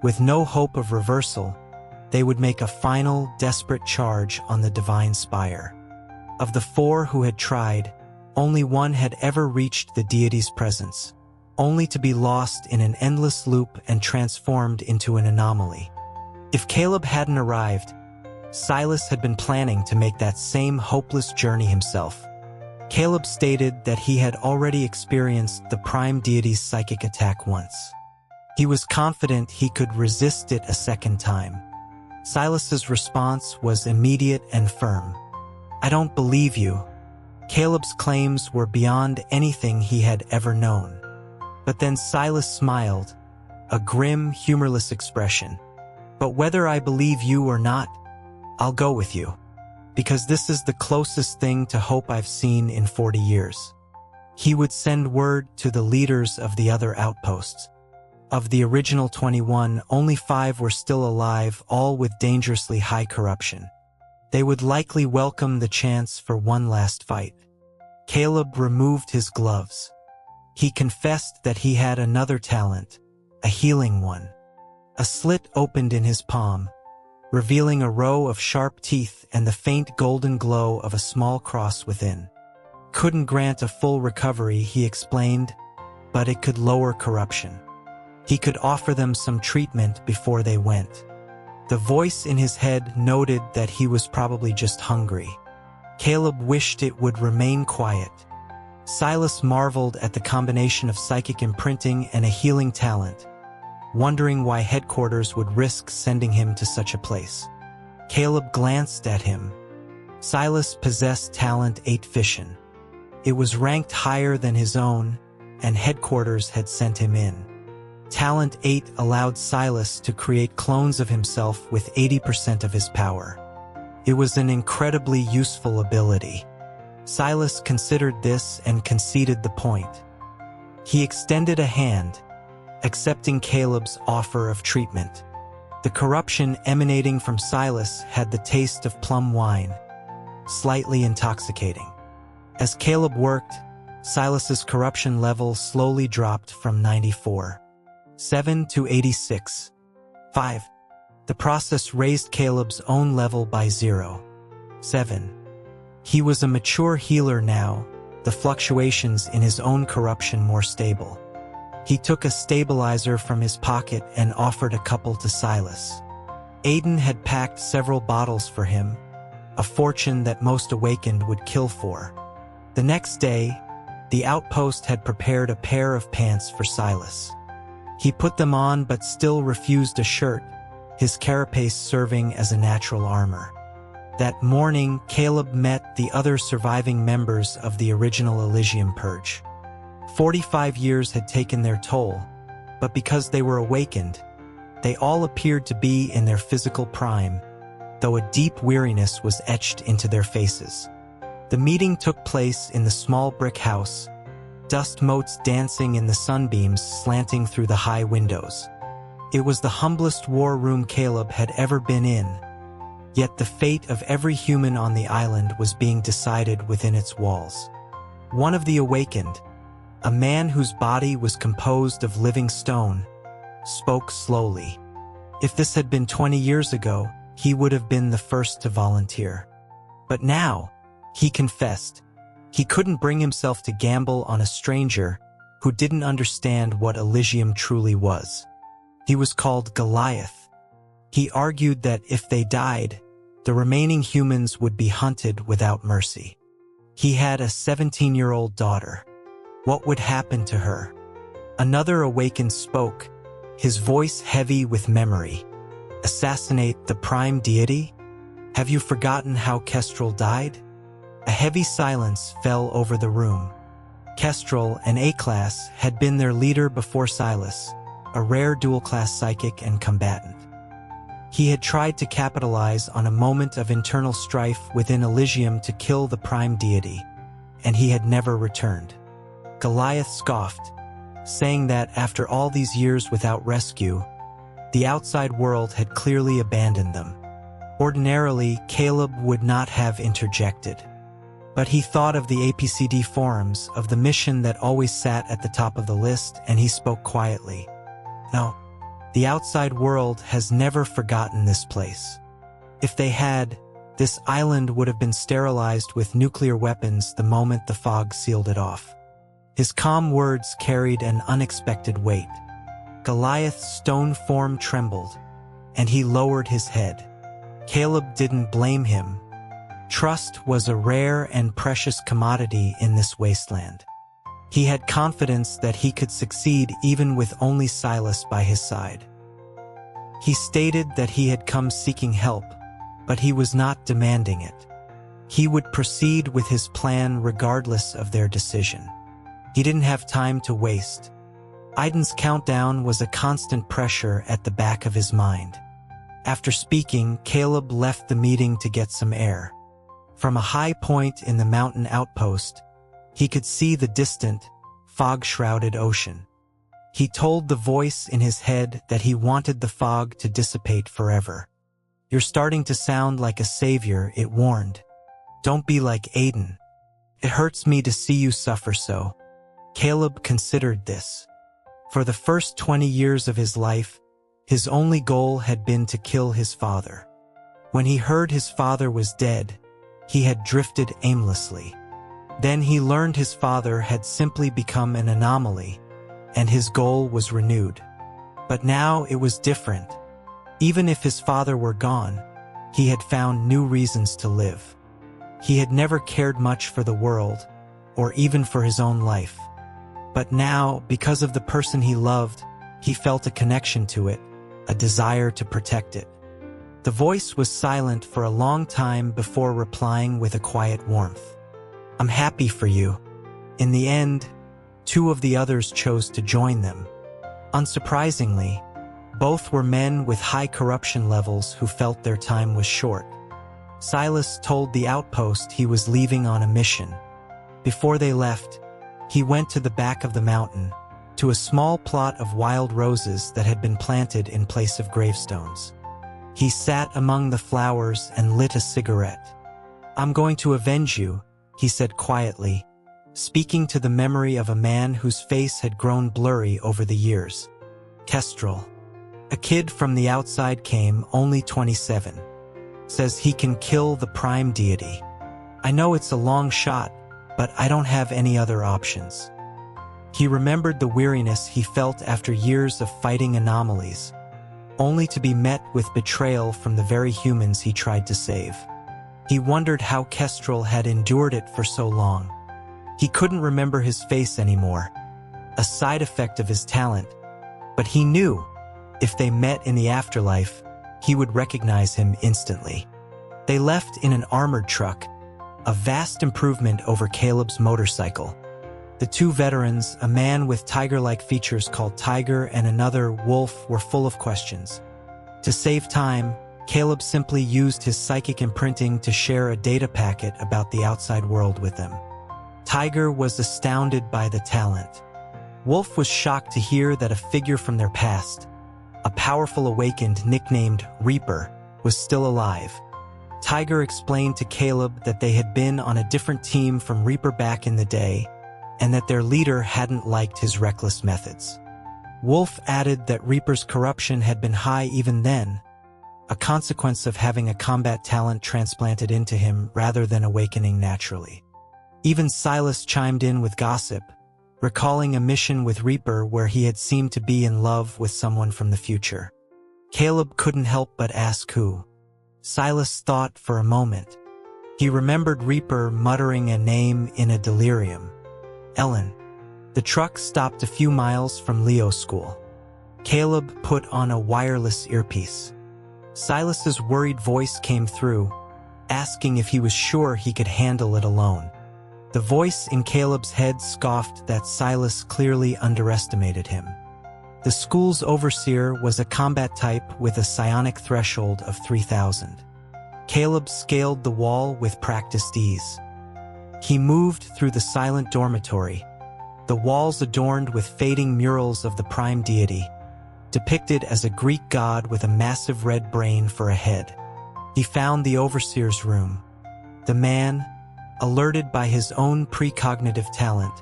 with no hope of reversal, they would make a final, desperate charge on the divine spire. Of the 4 who had tried, only one had ever reached the deity's presence, only to be lost in an endless loop and transformed into an anomaly. If Caleb hadn't arrived, Silas had been planning to make that same hopeless journey himself. Caleb stated that he had already experienced the prime deity's psychic attack once. He was confident he could resist it a second time. Silas's response was immediate and firm. "I don't believe you." Caleb's claims were beyond anything he had ever known. But then Silas smiled, a grim, humorless expression. "But whether I believe you or not, I'll go with you. Because this is the closest thing to hope I've seen in 40 years." He would send word to the leaders of the other outposts. Of the original 21, only 5 were still alive, all with dangerously high corruption. They would likely welcome the chance for one last fight. Caleb removed his gloves. He confessed that he had another talent, a healing one. A slit opened in his palm, revealing a row of sharp teeth and the faint golden glow of a small cross within. Couldn't grant a full recovery, he explained, but it could lower corruption. He could offer them some treatment before they went. The voice in his head noted that he was probably just hungry. Caleb wished it would remain quiet. Silas marveled at the combination of psychic imprinting and a healing talent, wondering why headquarters would risk sending him to such a place. Caleb glanced at him. Silas possessed talent 8 fission. It was ranked higher than his own, and headquarters had sent him in. Talent 8 allowed Silas to create clones of himself with 80% of his power. It was an incredibly useful ability. Silas considered this and conceded the point. He extended a hand, accepting Caleb's offer of treatment. The corruption emanating from Silas had the taste of plum wine, slightly intoxicating. As Caleb worked, Silas's corruption level slowly dropped from 94.7 to 86.5. The process raised Caleb's own level by 0.7. He was a mature healer now, the fluctuations in his own corruption more stable. He took a stabilizer from his pocket and offered a couple to Silas. Aiden had packed several bottles for him, a fortune that most awakened would kill for. The next day, the outpost had prepared a pair of pants for Silas. He put them on but still refused a shirt, his carapace serving as a natural armor. That morning, Caleb met the other surviving members of the original Elysium Purge. 45 years had taken their toll, but because they were awakened, they all appeared to be in their physical prime, though a deep weariness was etched into their faces. The meeting took place in the small brick house, dust motes dancing in the sunbeams slanting through the high windows. It was the humblest war room Caleb had ever been in, yet the fate of every human on the island was being decided within its walls. One of the awakened, a man whose body was composed of living stone, spoke slowly. If this had been 20 years ago, he would have been the first to volunteer. But now, he confessed, he couldn't bring himself to gamble on a stranger who didn't understand what Elysium truly was. He was called Goliath. He argued that if they died, the remaining humans would be hunted without mercy. He had a 17-year-old daughter. What would happen to her? Another awakened spoke, his voice heavy with memory. Assassinate the prime deity? Have you forgotten how Kestrel died? A heavy silence fell over the room. Kestrel, an A-class, had been their leader before Silas, a rare dual-class psychic and combatant. He had tried to capitalize on a moment of internal strife within Elysium to kill the prime deity, and he had never returned. Goliath scoffed, saying that after all these years without rescue, the outside world had clearly abandoned them. Ordinarily, Caleb would not have interjected. But he thought of the APCD forums, of the mission that always sat at the top of the list, and he spoke quietly. No, the outside world has never forgotten this place. If they had, this island would have been sterilized with nuclear weapons the moment the fog sealed it off. His calm words carried an unexpected weight. Goliath's stone form trembled, and he lowered his head. Caleb didn't blame him. Trust was a rare and precious commodity in this wasteland. He had confidence that he could succeed even with only Silas by his side. He stated that he had come seeking help, but he was not demanding it. He would proceed with his plan regardless of their decision. He didn't have time to waste. Aiden's countdown was a constant pressure at the back of his mind. After speaking, Caleb left the meeting to get some air. From a high point in the mountain outpost, he could see the distant, fog-shrouded ocean. He told the voice in his head that he wanted the fog to dissipate forever. "You're starting to sound like a savior," it warned. "Don't be like Aiden. It hurts me to see you suffer so." Caleb considered this. For the first 20 years of his life, his only goal had been to kill his father. When he heard his father was dead, he had drifted aimlessly. Then he learned his father had simply become an anomaly, and his goal was renewed. But now it was different. Even if his father were gone, he had found new reasons to live. He had never cared much for the world, or even for his own life. But now, because of the person he loved, he felt a connection to it, a desire to protect it. The voice was silent for a long time before replying with a quiet warmth. "I'm happy for you. In the end, Two of the others chose to join them. Unsurprisingly, both were men with high corruption levels who felt their time was short. Silas told the outpost he was leaving on a mission. Before they left, he went to the back of the mountain, to a small plot of wild roses that had been planted in place of gravestones. He sat among the flowers and lit a cigarette. "I'm going to avenge you," he said quietly, speaking to the memory of a man whose face had grown blurry over the years. Kestrel. A kid from the outside came, only 27. Says he can kill the prime deity. I know it's a long shot, but I don't have any other options. He remembered the weariness he felt after years of fighting anomalies, only to be met with betrayal from the very humans he tried to save. He wondered how Kestrel had endured it for so long. He couldn't remember his face anymore, a side effect of his talent, but he knew, if they met in the afterlife, he would recognize him instantly. They left in an armored truck, a vast improvement over Caleb's motorcycle. The two veterans, a man with tiger-like features called Tiger and another, Wolf, were full of questions. To save time, Caleb simply used his psychic imprinting to share a data packet about the outside world with them. Tiger was astounded by the talent. Wolf was shocked to hear that a figure from their past, a powerful awakened nicknamed Reaper, was still alive. Tiger explained to Caleb that they had been on a different team from Reaper back in the day, and that their leader hadn't liked his reckless methods. Wolf added that Reaper's corruption had been high even then, a consequence of having a combat talent transplanted into him rather than awakening naturally. Even Silas chimed in with gossip, recalling a mission with Reaper where he had seemed to be in love with someone from the future. Caleb couldn't help but ask who. Silas thought for a moment. He remembered Reaper muttering a name in a delirium. Ellen. The truck stopped a few miles from Leo's school. Caleb put on a wireless earpiece. Silas's worried voice came through, asking if he was sure he could handle it alone. The voice in Caleb's head scoffed that Silas clearly underestimated him. The school's overseer was a combat type with a psionic threshold of 3,000. Caleb scaled the wall with practiced ease. He moved through the silent dormitory, the walls adorned with fading murals of the prime deity, depicted as a Greek god with a massive red brain for a head. He found the overseer's room. The man, alerted by his own precognitive talent,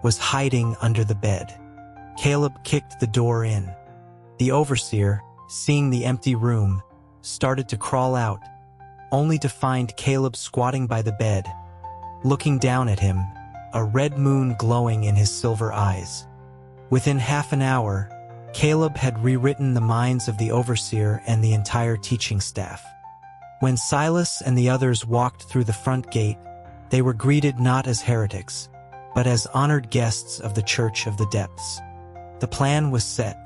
was hiding under the bed. Caleb kicked the door in. The overseer, seeing the empty room, started to crawl out, only to find Caleb squatting by the bed, looking down at him, a red moon glowing in his silver eyes. Within half an hour, Caleb had rewritten the minds of the overseer and the entire teaching staff. When Silas and the others walked through the front gate, they were greeted not as heretics, but as honored guests of the Church of the Depths. The plan was set.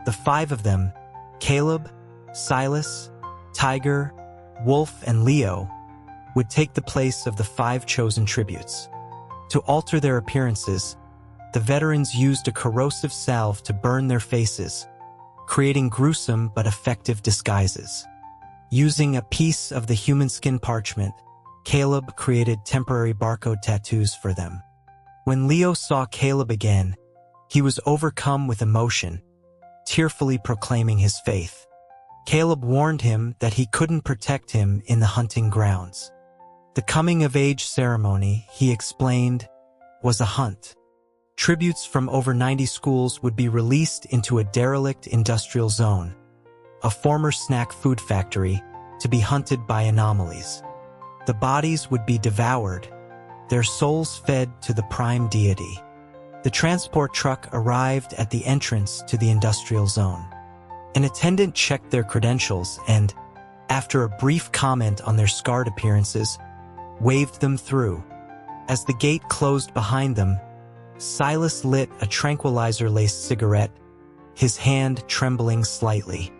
The five of them, Caleb, Silas, Tiger, Wolf, and Leo, would take the place of the five chosen tributes. To alter their appearances, the veterans used a corrosive salve to burn their faces, creating gruesome but effective disguises. Using a piece of the human skin parchment, Caleb created temporary barcode tattoos for them. When Leo saw Caleb again, he was overcome with emotion, tearfully proclaiming his faith. Caleb warned him that he couldn't protect him in the hunting grounds. The coming-of-age ceremony, he explained, was a hunt. Tributes from over 90 schools would be released into a derelict industrial zone, a former snack food factory, to be hunted by anomalies. The bodies would be devoured, their souls fed to the prime deity. The transport truck arrived at the entrance to the industrial zone. An attendant checked their credentials and, after a brief comment on their scarred appearances, waved them through. As the gate closed behind them, Silas lit a tranquilizer-laced cigarette, his hand trembling slightly.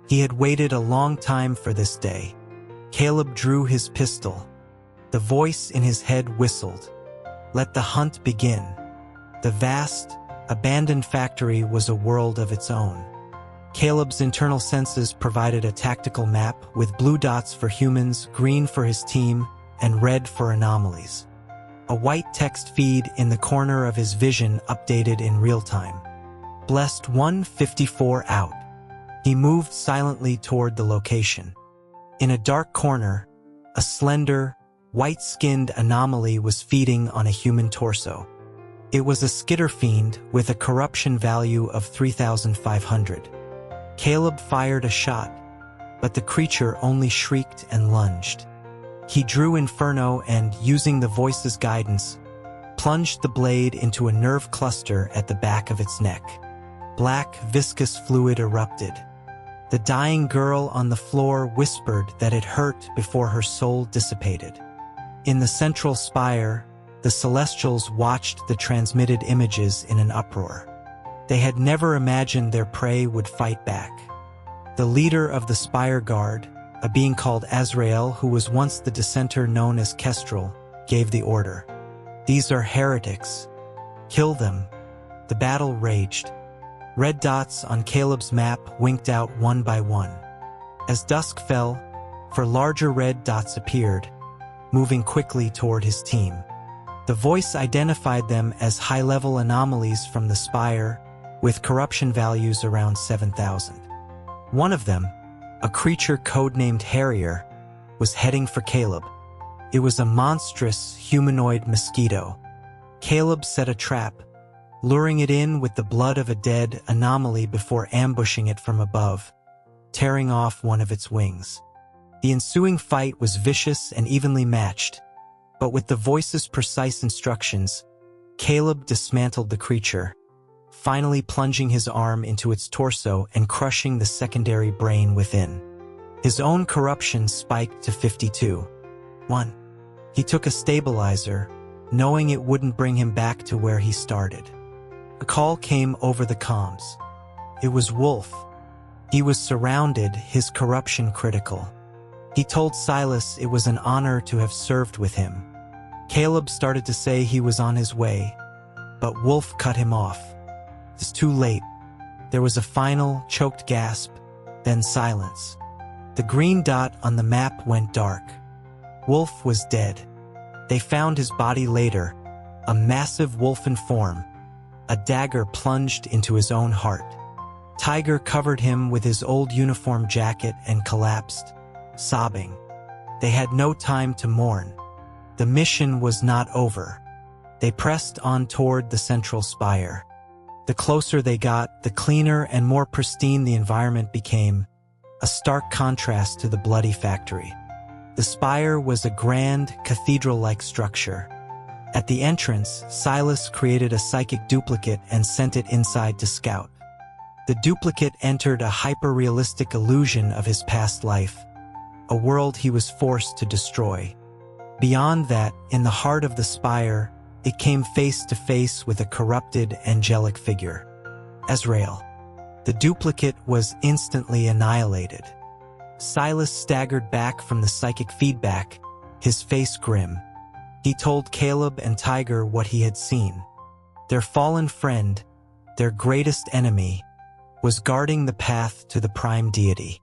He had waited a long time for this day. Caleb drew his pistol. The voice in his head whistled. Let the hunt begin. The vast, abandoned factory was a world of its own. Caleb's internal senses provided a tactical map with blue dots for humans, green for his team, and red for anomalies. A white text feed in the corner of his vision updated in real time. Blessed 154 out. He moved silently toward the location. In a dark corner, a slender, white-skinned anomaly was feeding on a human torso. It was a skitter fiend with a corruption value of 3,500. Caleb fired a shot, but the creature only shrieked and lunged. He drew Inferno and, using the voice's guidance, plunged the blade into a nerve cluster at the back of its neck. Black, viscous fluid erupted. The dying girl on the floor whispered that it hurt before her soul dissipated. In the central spire, the Celestials watched the transmitted images in an uproar. They had never imagined their prey would fight back. The leader of the Spire Guard, a being called Azrael who was once the dissenter known as Kestrel, gave the order. These are heretics. Kill them. The battle raged. Red dots on Caleb's map winked out one by one. As dusk fell, four larger red dots appeared, moving quickly toward his team. The voice identified them as high-level anomalies from the Spire, with corruption values around 7,000. One of them, a creature codenamed Harrier, was heading for Caleb. It was a monstrous, humanoid mosquito. Caleb set a trap, luring it in with the blood of a dead anomaly before ambushing it from above, tearing off one of its wings. The ensuing fight was vicious and evenly matched, but with the voice's precise instructions, Caleb dismantled the creature, finally plunging his arm into its torso and crushing the secondary brain within. His own corruption spiked to 52. 1. He took a stabilizer, knowing it wouldn't bring him back to where he started. A call came over the comms. It was Wolf. He was surrounded, his corruption critical. He told Silas it was an honor to have served with him. Caleb started to say he was on his way, but Wolf cut him off. It's too late. There was a final, choked gasp, then silence. The green dot on the map went dark. Wolf was dead. They found his body later, a massive wolfen form. A dagger plunged into his own heart. Tiger covered him with his old uniform jacket and collapsed, sobbing. They had no time to mourn. The mission was not over. They pressed on toward the central spire. The closer they got, the cleaner and more pristine the environment became, a stark contrast to the bloody factory. The spire was a grand, cathedral-like structure. At the entrance, Silas created a psychic duplicate and sent it inside to scout. The duplicate entered a hyper-realistic illusion of his past life, a world he was forced to destroy. Beyond that, in the heart of the spire, it came face to face with a corrupted, angelic figure, Azrael. The duplicate was instantly annihilated. Silas staggered back from the psychic feedback, his face grim. He told Caleb and Tiger what he had seen. Their fallen friend, their greatest enemy, was guarding the path to the prime deity.